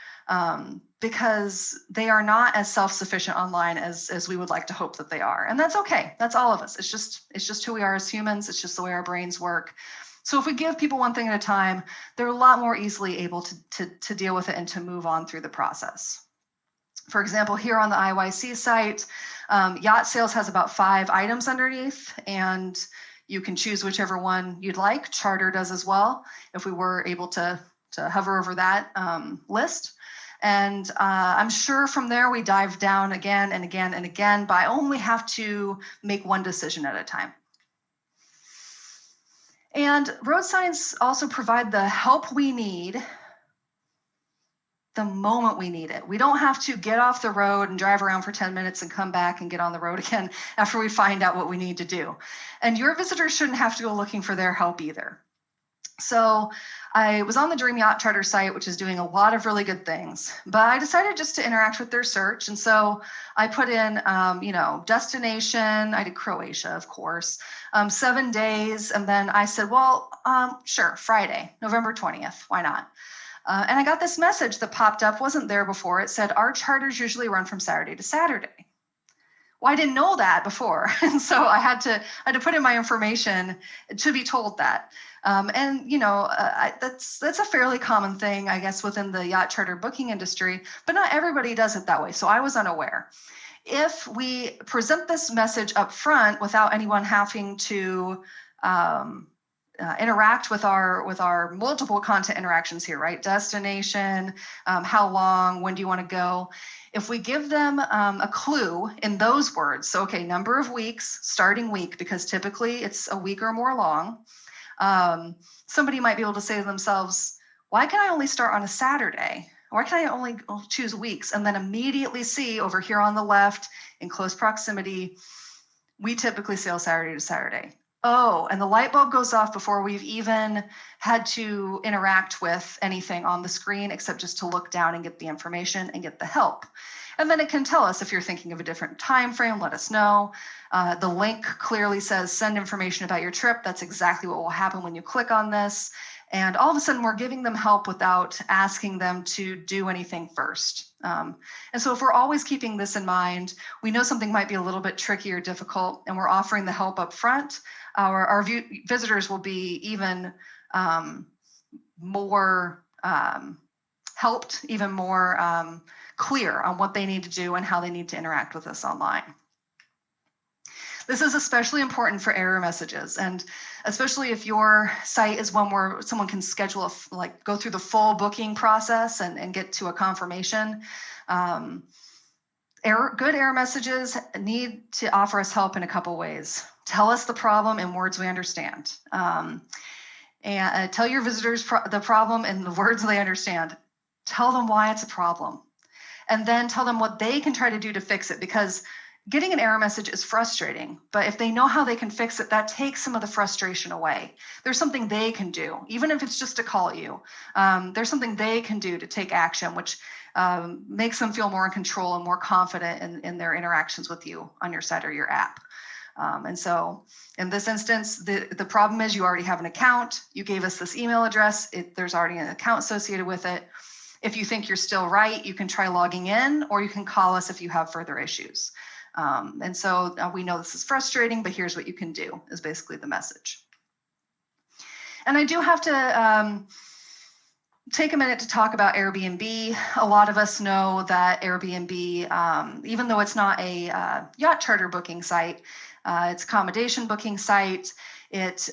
because they are not as self-sufficient online as we would like to hope that they are. And that's okay, that's all of us. It's just who we are as humans, it's just the way our brains work. So if we give people one thing at a time, they're a lot more easily able to deal with it and to move on through the process. For example, here on the IYC site, yacht sales has about 5 items underneath, and you can choose whichever one you'd like. Charter does as well, if we were able to hover over that list. And I'm sure from there we dive down again and again and again, but I only have to make one decision at a time. And road signs also provide the help we need the moment we need it. We don't have to get off the road and drive around for 10 minutes and come back and get on the road again after we find out what we need to do. And your visitors shouldn't have to go looking for their help either. So I was on the Dream Yacht Charter site, which is doing a lot of really good things, but I decided just to interact with their search. And so I put in, destination. I did Croatia, of course, 7 days. And then I said, well, sure, Friday, November 20th. Why not? And I got this message that popped up, wasn't there before. It said, our charters usually run from Saturday to Saturday. Well, I didn't know that before. And so I had to put in my information to be told that. That's a fairly common thing, I guess, within the yacht charter booking industry, but not everybody does it that way. So I was unaware. If we present this message up front without anyone having to interact with our multiple content interactions here, right? Destination, how long, when do you want to go? If we give them a clue in those words, so okay, number of weeks, starting week, because typically it's a week or more long, somebody might be able to say to themselves, why can I only start on a Saturday? Why can I only choose weeks? And then immediately see over here on the left in close proximity, we typically sail Saturday to Saturday. Oh, and the light bulb goes off before we've even had to interact with anything on the screen except just to look down and get the information and get the help. And then it can tell us if you're thinking of a different time frame, let us know. The link clearly says send information about your trip. That's exactly what will happen when you click on this. And all of a sudden we're giving them help without asking them to do anything first. And so if we're always keeping this in mind, we know something might be a little bit tricky or difficult, and we're offering the help up front, our visitors will be even more helped, even more clear on what they need to do and how they need to interact with us online. This is especially important for error messages, and especially if your site is one where someone can schedule, go through the full booking process and get to a confirmation. Good error messages need to offer us help in a couple ways. Tell us the problem in words we understand. And tell your visitors the problem in the words they understand. Tell them why it's a problem. And then tell them what they can try to do to fix it, because getting an error message is frustrating, but if they know how they can fix it, that takes some of the frustration away. There's something they can do, even if it's just to call you. There's something they can do to take action, which makes them feel more in control and more confident in their interactions with you on your site or your app. And so in this instance, the problem is you already have an account. You gave us this email address. There's already an account associated with it. If you think you're still right, you can try logging in, or you can call us if you have further issues. And so we know this is frustrating, but here's what you can do, is basically the message. And I do have to take a minute to talk about Airbnb. A lot of us know that Airbnb, even though it's not a yacht charter booking site, it's accommodation booking site. It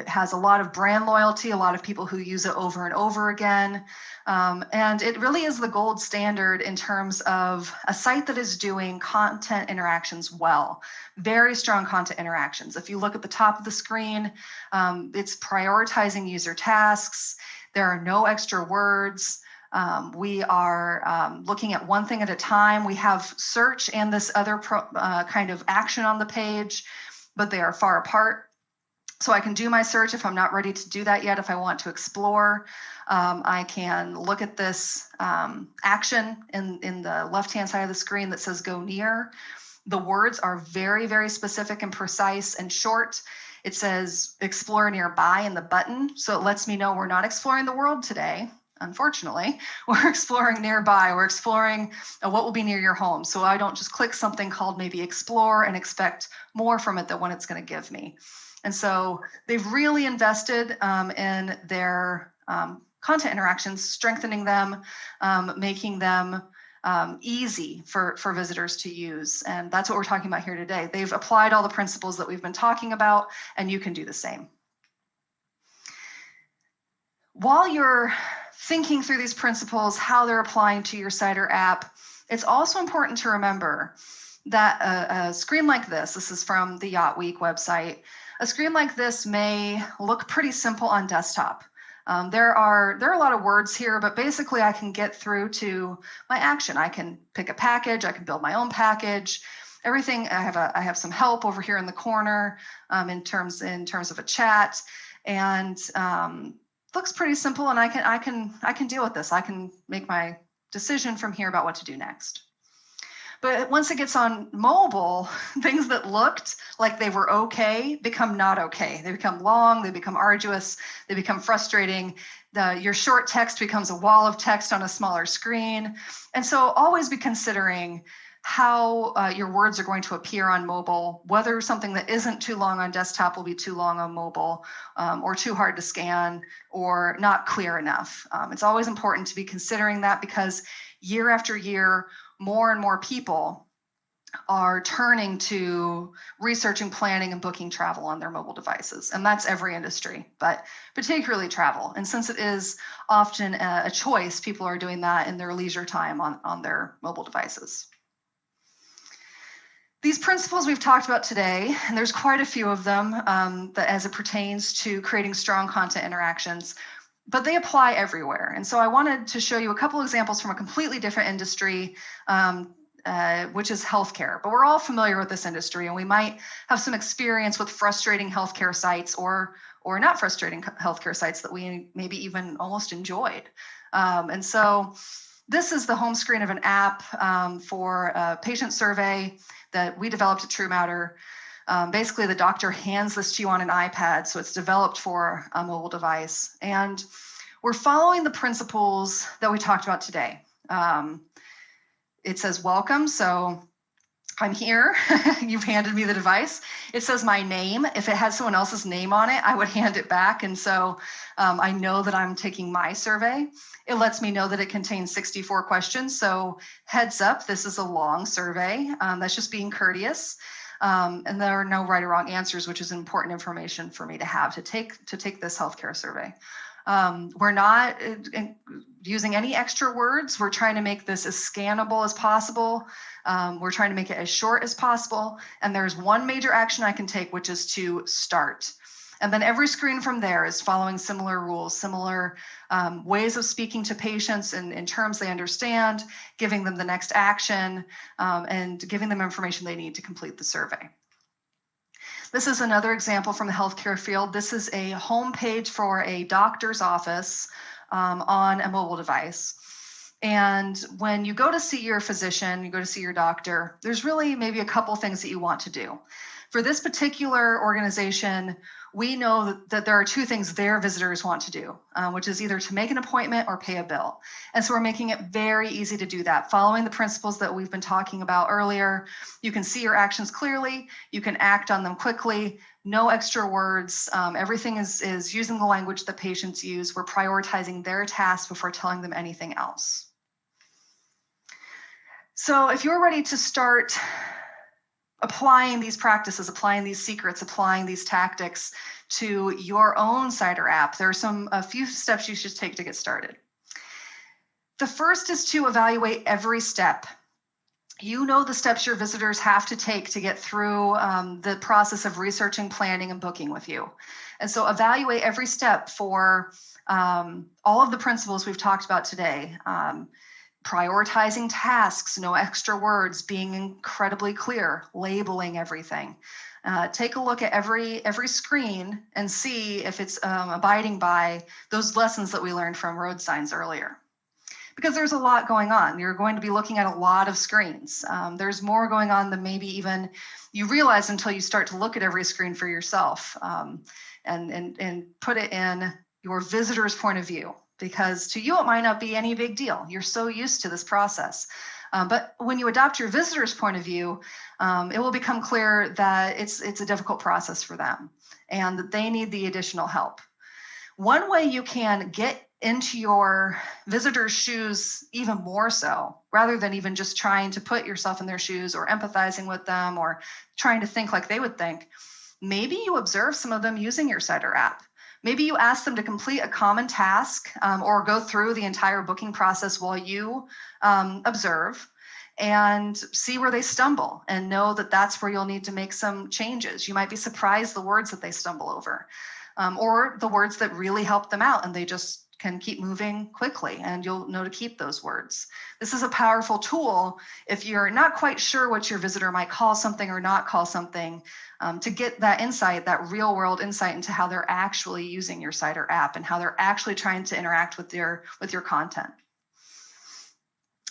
has a lot of brand loyalty, a lot of people who use it over and over again. And it really is the gold standard in terms of a site that is doing content interactions well. Very strong content interactions. If you look at the top of the screen, it's prioritizing user tasks. There are no extra words. We are looking at one thing at a time. We have search and this other kind of action on the page, but they are far apart. So I can do my search if I'm not ready to do that yet. If I want to explore, I can look at this action in the left-hand side of the screen that says go near. The words are very, very specific and precise and short. It says explore nearby in the button. So it lets me know we're not exploring the world today. Unfortunately, we're exploring nearby. We're exploring what will be near your home. So I don't just click something called maybe explore and expect more from it than what it's going to give me. And so they've really invested in their content interactions, strengthening them, making them easy for visitors to use. And that's what we're talking about here today. They've applied all the principles that we've been talking about, and you can do the same. While you're thinking through these principles, how they're applying to your site or app, it's also important to remember that a screen like this is from the Yacht Week website, a screen like this may look pretty simple on desktop. There are a lot of words here, but basically I can get through to my action. I can pick a package, I can build my own package. Everything, I have some help over here in the corner in terms of a chat, and looks pretty simple, and I can deal with this. I can make my decision from here about what to do next. But once it gets on mobile, things that looked like they were okay become not okay. They become long, they become arduous, they become frustrating. Your short text becomes a wall of text on a smaller screen. And so always be considering how your words are going to appear on mobile, whether something that isn't too long on desktop will be too long on mobile, or too hard to scan, or not clear enough. It's always important to be considering that, because year after year, more and more people are turning to researching, planning, and booking travel on their mobile devices. And that's every industry, but particularly travel. And since it is often a choice, people are doing that in their leisure time on their mobile devices. These principles we've talked about today, and there's quite a few of them that as it pertains to creating strong content interactions, but they apply everywhere. And so I wanted to show you a couple examples from a completely different industry, which is healthcare. But we're all familiar with this industry, and we might have some experience with frustrating healthcare sites or not frustrating healthcare sites that we maybe even almost enjoyed. And so this is the home screen of an app for a patient survey that we developed at Truematter. Basically, the doctor hands this to you on an iPad, so it's developed for a mobile device. And we're following the principles that we talked about today. It says welcome, so I'm here. You've handed me the device. It says my name. If it had someone else's name on it, I would hand it back. And so I know that I'm taking my survey. It lets me know that it contains 64 questions. So heads up, this is a long survey. That's just being courteous. And there are no right or wrong answers, which is important information for me to have to take this healthcare survey. We're not using any extra words. We're trying to make this as scannable as possible. We're trying to make it as short as possible. And there's one major action I can take, which is to start. And then every screen from there is following similar rules, similar ways of speaking to patients in terms they understand, giving them the next action, and giving them information they need to complete the survey. This is another example from the healthcare field. This is a home page for a doctor's office on a mobile device. And when you go to see your physician, you go to see your doctor, there's really maybe a couple things that you want to do. For this particular organization, we know that there are two things their visitors want to do, which is either to make an appointment or pay a bill. And so we're making it very easy to do that. Following the principles that we've been talking about earlier, you can see your actions clearly, you can act on them quickly, no extra words. Everything is using the language that patients use. We're prioritizing their tasks before telling them anything else. So if you're ready to start applying these practices, applying these secrets, applying these tactics to your own site or app, there are a few steps you should take to get started. The first is to evaluate every step. You know the steps your visitors have to take to get through the process of researching, planning, and booking with you. And so evaluate every step for all of the principles we've talked about today. Prioritizing tasks, no extra words, being incredibly clear, labeling everything. Take a look at every screen and see if it's abiding by those lessons that we learned from road signs earlier. Because there's a lot going on. You're going to be looking at a lot of screens. There's more going on than maybe even you realize until you start to look at every screen for yourself and put it in your visitor's point of view. Because to you, it might not be any big deal. You're so used to this process. But when you adopt your visitor's point of view, it will become clear that it's a difficult process for them and that they need the additional help. One way you can get into your visitors' shoes even more so, rather than even just trying to put yourself in their shoes or empathizing with them or trying to think like they would think, maybe you observe some of them using your site or app. Maybe you ask them to complete a common task or go through the entire booking process while you observe and see where they stumble and know that that's where you'll need to make some changes. You might be surprised the words that they stumble over or the words that really help them out and they just can keep moving quickly and you'll know to keep those words. This is a powerful tool if you're not quite sure what your visitor might call something or not call something, to get that insight, that real world insight into how they're actually using your site or app and how they're actually trying to interact with your content.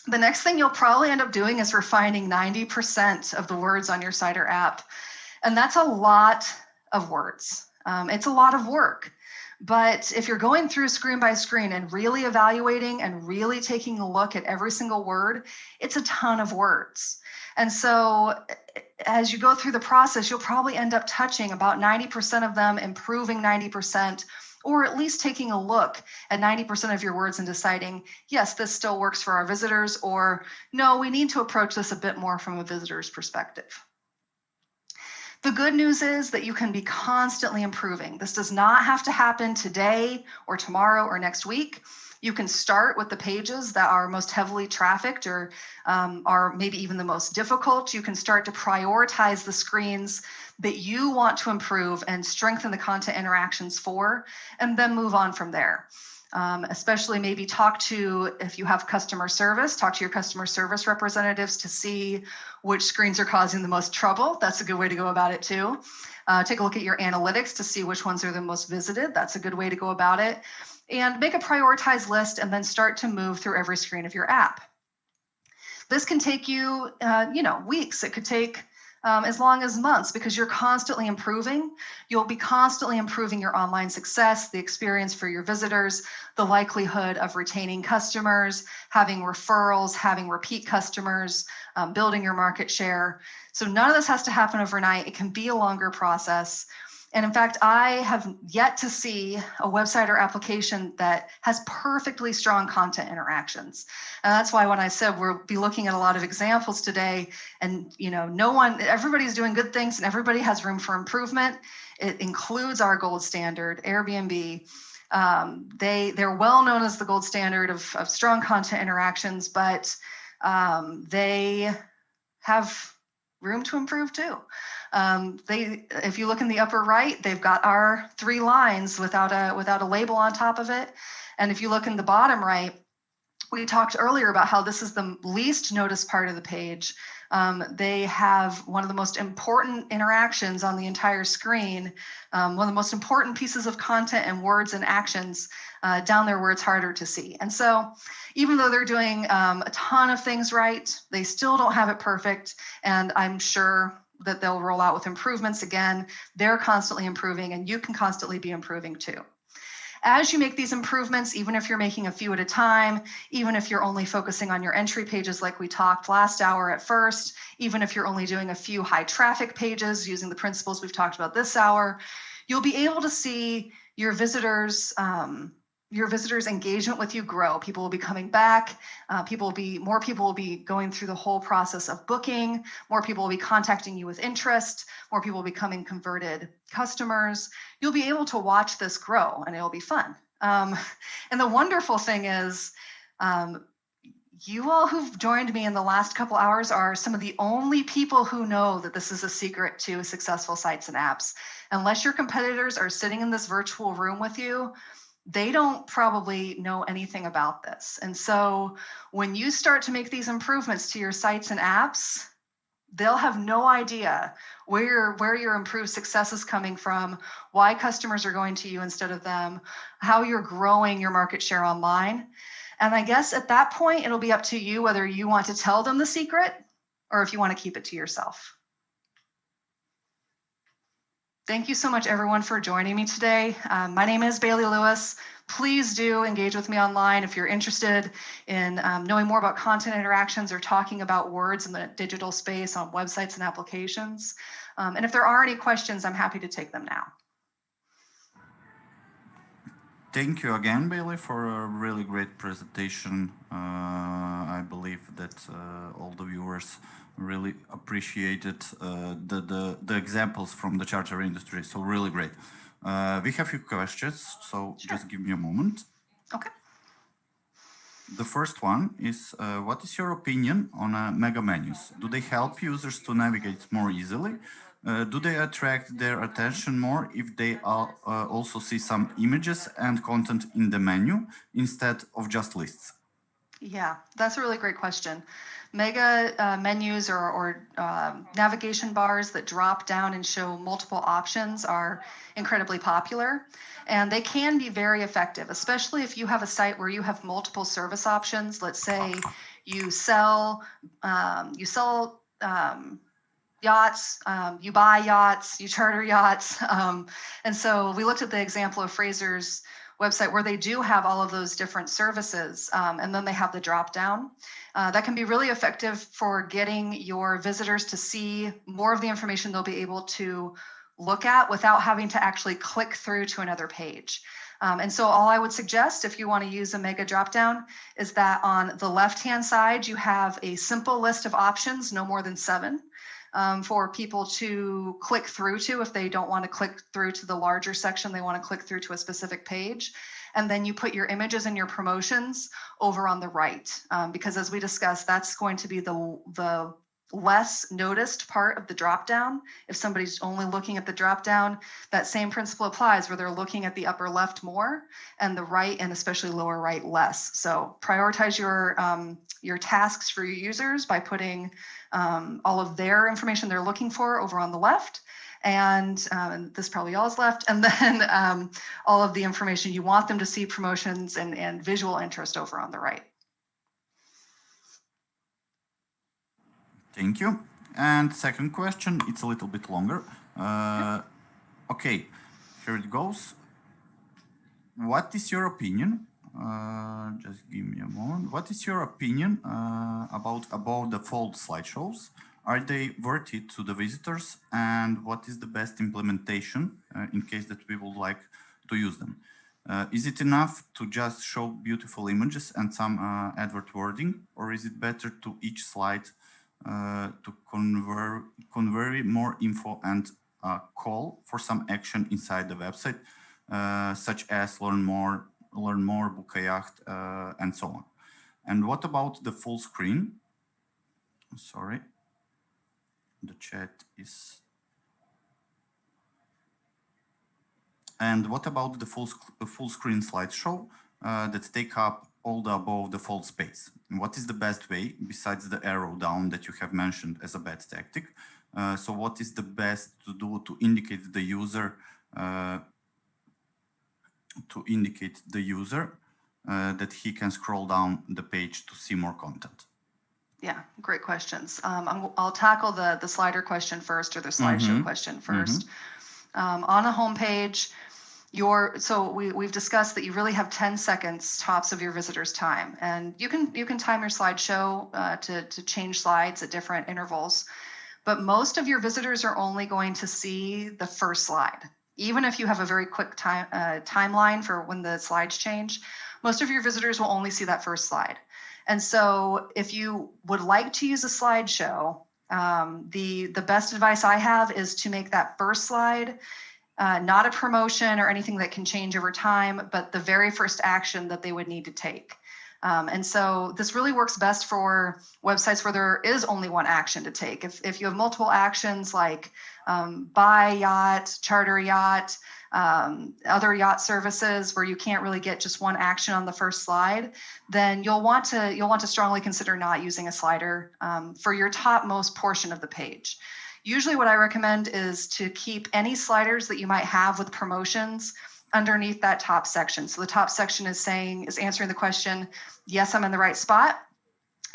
The next thing you'll probably end up doing is refining 90% of the words on your site or app. And that's a lot of words. It's a lot of work. But if you're going through screen by screen and really evaluating and really taking a look at every single word, it's a ton of words. And so as you go through the process, you'll probably end up touching about 90% of them, improving 90%, or at least taking a look at 90% of your words and deciding, yes, this still works for our visitors, or no, we need to approach this a bit more from a visitor's perspective. The good news is that you can be constantly improving. This does not have to happen today or tomorrow or next week. You can start with the pages that are most heavily trafficked or are maybe even the most difficult. You can start to prioritize the screens that you want to improve and strengthen the content interactions for, and then move on from there. Especially maybe if you have customer service, talk to your customer service representatives to see which screens are causing the most trouble. That's a good way to go about it too. Take a look at your analytics to see which ones are the most visited. That's a good way to go about it. And make a prioritized list and then start to move through every screen of your app. This can take you, weeks. It could take as long as months because you're constantly improving. You'll be constantly improving your online success, the experience for your visitors, the likelihood of retaining customers, having referrals, having repeat customers, building your market share. So none of this has to happen overnight. It can be a longer process. And in fact, I have yet to see a website or application that has perfectly strong content interactions. And that's why when I said we'll be looking at a lot of examples today, and everybody's doing good things and everybody has room for improvement. It includes our gold standard, Airbnb. They're well known as the gold standard of strong content interactions, but they have room to improve too. If you look in the upper right, they've got our 3 lines without a label on top of it. And if you look in the bottom right, we talked earlier about how this is the least noticed part of the page. They have one of the most important interactions on the entire screen, one of the most important pieces of content and words and actions down there where it's harder to see. And so even though they're doing a ton of things right, they still don't have it perfect. And I'm sure that they'll roll out with improvements again. They're constantly improving and you can constantly be improving too. as you make these improvements, even if you're making a few at a time, even if you're only focusing on your entry pages like we talked last hour at first, even if you're only doing a few high traffic pages using the principles we've talked about this hour, you'll be able to see your visitors' engagement with you grow. People will be coming back. More people will be going through the whole process of booking. More people will be contacting you with interest. More people will be becoming converted customers. You'll be able to watch this grow, and it'll be fun. And the wonderful thing is, you all who've joined me in the last couple hours are some of the only people who know that this is a secret to successful sites and apps. Unless your competitors are sitting in this virtual room with you, they don't probably know anything about this. And so when you start to make these improvements to your sites and apps, they'll have no idea where your improved success is coming from, why customers are going to you instead of them, how you're growing your market share online. And I guess at that point, it'll be up to you whether you want to tell them the secret or if you want to keep it to yourself. Thank you so much, everyone, for joining me today. My name is Bailey Lewis. Please do engage with me online if you're interested in knowing more about content interactions or talking about words in the digital space on websites and applications. And if there are any questions, I'm happy to take them now. Thank you again, Bailey, for a really great presentation. I believe that all the viewers really appreciated the examples from the charter industry. So really great. We have a few questions, so Sure. just give me a moment. Okay. The first one is, what is your opinion on mega menus? Do they help users to navigate more easily? Do they attract their attention more if they also see some images and content in the menu instead of just lists? Yeah, that's a really great question. Mega menus or navigation bars that drop down and show multiple options are incredibly popular, and they can be very effective, especially if you have a site where you have multiple service options. Let's say you sell yachts, you buy yachts, you charter yachts. And so we looked at the example of Fraser's website where they do have all of those different services, and then they have the drop down. That can be really effective for getting your visitors to see more of the information they'll be able to look at without having to actually click through to another page. And so all I would suggest if you want to use a mega dropdown is that on the left-hand side, you have a simple list of options, no more than 7. For people to click through to if they don't want to click through to the larger section, they want to click through to a specific page. And then you put your images and your promotions over on the right, because as we discussed, that's going to be the less noticed part of the dropdown. If somebody's only looking at the dropdown, that same principle applies where they're looking at the upper left more and the right and especially lower right less. So prioritize your tasks for your users by putting all of their information they're looking for over on the left, and this probably all is left, and then all of the information you want them to see, promotions and visual interest over on the right. Thank you. And second question, it's a little bit longer. Okay, here it goes. What is your opinion? Just give me a moment. What is your opinion about default slideshows? Are they worth it to the visitors? And what is the best implementation in case that we would like to use them? Is it enough to just show beautiful images and some advert wording, or is it better to each slide to convey more info and call for some action inside the website, such as learn more, book a yacht, and so on? And what about the full screen? Sorry, the chat is. And what about the full screen slideshow that take up all the above default space? And what is the best way besides the arrow down that you have mentioned as a bad tactic? So what is the best to do to indicate the user that he can scroll down the page to see more content? Yeah, great questions. I'll tackle the slider question first, or the slideshow question first. On a home page, we've discussed that you really have 10 seconds tops of your visitor's time, and you can time your slideshow to change slides at different intervals. But most of your visitors are only going to see the first slide. Even if you have a very quick timeline for when the slides change, most of your visitors will only see that first slide. And so if you would like to use a slideshow, the best advice I have is to make that first slide not a promotion or anything that can change over time, but the very first action that they would need to take. And so this really works best for websites where there is only one action to take. If you have multiple actions like buy yacht, charter yacht, other yacht services where you can't really get just one action on the first slide, then you'll want to strongly consider not using a slider for your topmost portion of the page. Usually what I recommend is to keep any sliders that you might have with promotions underneath that top section. So the top section is answering the question, yes, I'm in the right spot.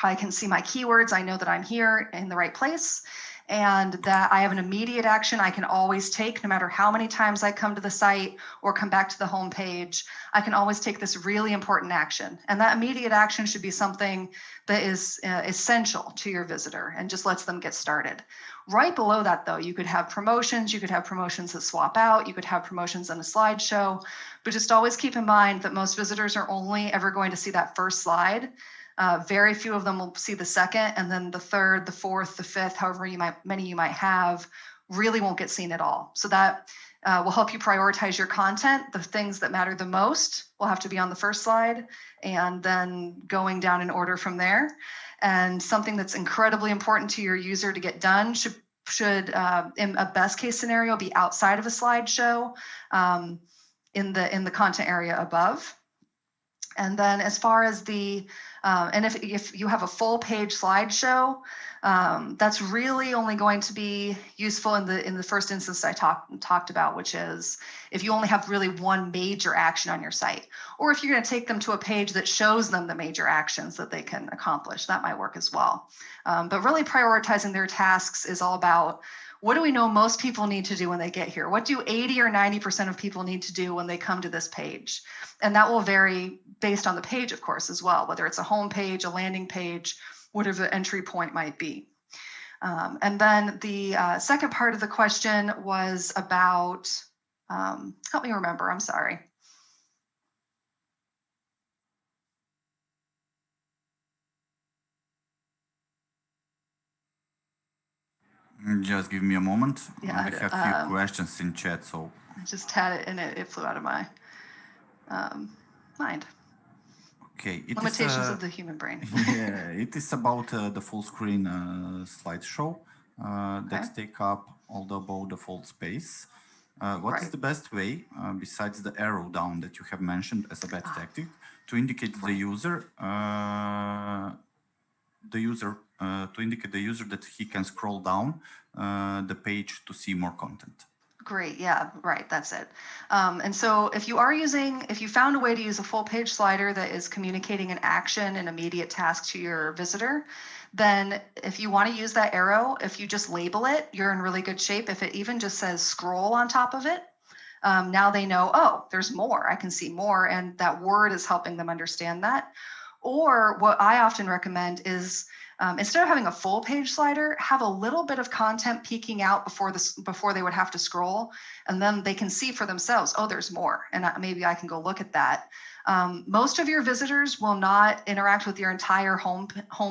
I can see my keywords. I know that I'm here in the right place, and that I have an immediate action I can always take no matter how many times I come to the site or come back to the home page. I can always take this really important action. And that immediate action should be something that is essential to your visitor and just lets them get started. Right below that, though, you could have promotions. You could have promotions that swap out. You could have promotions in a slideshow. But just always keep in mind that most visitors are only ever going to see that first slide. Very few of them will see the second, and then the third, the fourth, the fifth, however many you might have, really won't get seen at all. So that will help you prioritize your content. The things that matter the most will have to be on the first slide, and then going down in order from there. And something that's incredibly important to your user to get done should in a best case scenario be outside of a slideshow in the content area above. And then as far as and if you have a full page slideshow, that's really only going to be useful in the first instance I talked about, which is if you only have really one major action on your site, or if you're going to take them to a page that shows them the major actions that they can accomplish, that might work as well. But really prioritizing their tasks is all about, what do we know most people need to do when they get here? What do 80 or 90% of people need to do when they come to this page? And that will vary based on the page, of course, as well, whether it's a home page, a landing page, whatever the entry point might be. And then the second part of the question was about, help me remember, I'm sorry. Just give me a moment. Yeah, we have a few questions in chat, so. I just had it and it flew out of my mind. Okay. Limitations of the human brain. Yeah, it is about the full screen slideshow that take up all the above default space. What is the best way, besides the arrow down that you have mentioned as a bad tactic, to indicate the user that he can scroll down the page to see more content? Great. Yeah, right. That's it. And so if you found a way to use a full page slider that is communicating an action, an immediate task to your visitor, then if you want to use that arrow, if you just label it, you're in really good shape. If it even just says scroll on top of it, now they know, oh, there's more. I can see more. And that word is helping them understand that. Or what I often recommend is, instead of having a full page slider, have a little bit of content peeking out before they would have to scroll, and then they can see for themselves, oh, there's more, and maybe I can go look at that. Most of your visitors will not interact with your entire home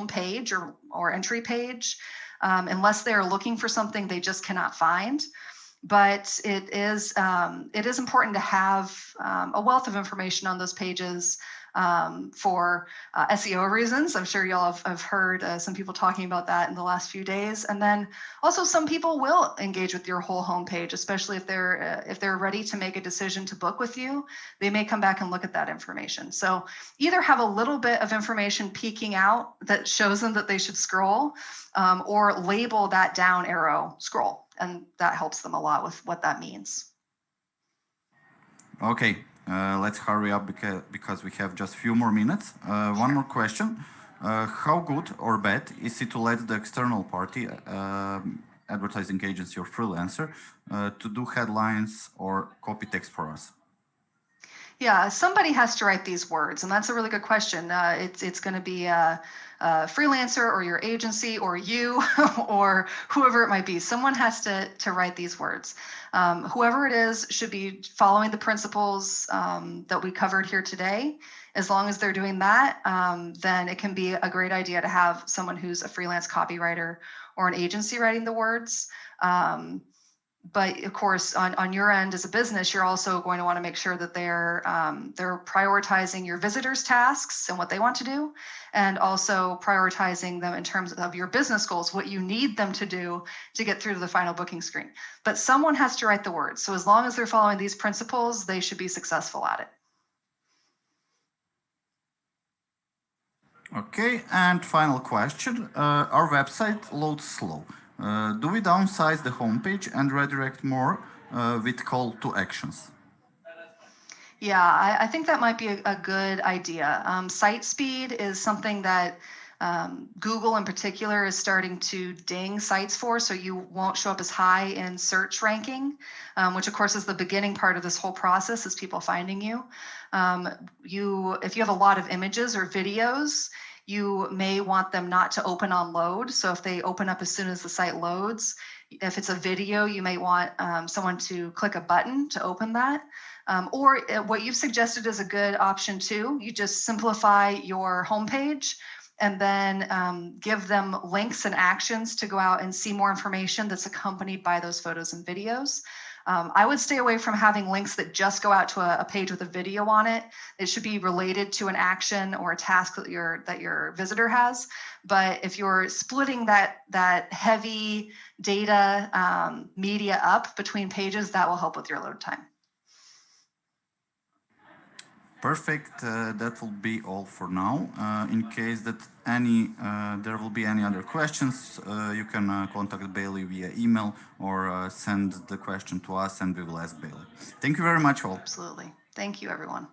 page or entry page unless they are looking for something they just cannot find. But it is important to have a wealth of information on those pages for SEO reasons. I'm sure y'all have heard some people talking about that in the last few days. And then also some people will engage with your whole homepage, especially if they're ready to make a decision to book with you. They may come back and look at that information. So either have a little bit of information peeking out that shows them that they should scroll, or label that down arrow scroll. And that helps them a lot with what that means. Okay. Let's hurry up because we have just a few more minutes. One more question. How good or bad is it to let the external party, advertising agency or freelancer, to do headlines or copy text for us? Yeah, somebody has to write these words, and that's a really good question. It's going to be a freelancer or your agency or you or whoever it might be. Someone has to write these words. Whoever it is should be following the principles that we covered here today. As long as they're doing that, then it can be a great idea to have someone who's a freelance copywriter or an agency writing the words. But of course, on your end as a business, you're also going to want to make sure that they're prioritizing your visitors' tasks and what they want to do, and also prioritizing them in terms of your business goals, what you need them to do to get through to the final booking screen. But someone has to write the words. So as long as they're following these principles, they should be successful at it. Okay, and final question. Our website loads slow. Do we downsize the homepage and redirect more with call to actions? Yeah, I think that might be a good idea. Site speed is something that Google in particular is starting to ding sites for, so you won't show up as high in search ranking, which of course is the beginning part of this whole process, is people finding you. If you have a lot of images or videos, you may want them not to open on load. So if they open up as soon as the site loads, if it's a video, you may want someone to click a button to open that. Or what you've suggested is a good option too. You just simplify your homepage and then give them links and actions to go out and see more information that's accompanied by those photos and videos. I would stay away from having links that just go out to a page with a video on it. It should be related to an action or a task that your visitor has. But if you're splitting that heavy data media up between pages, that will help with your load time. Perfect. That will be all for now. In case that there will be any other questions, you can contact Bailey via email or send the question to us, and we will ask Bailey. Thank you very much, all. Absolutely. Thank you, everyone.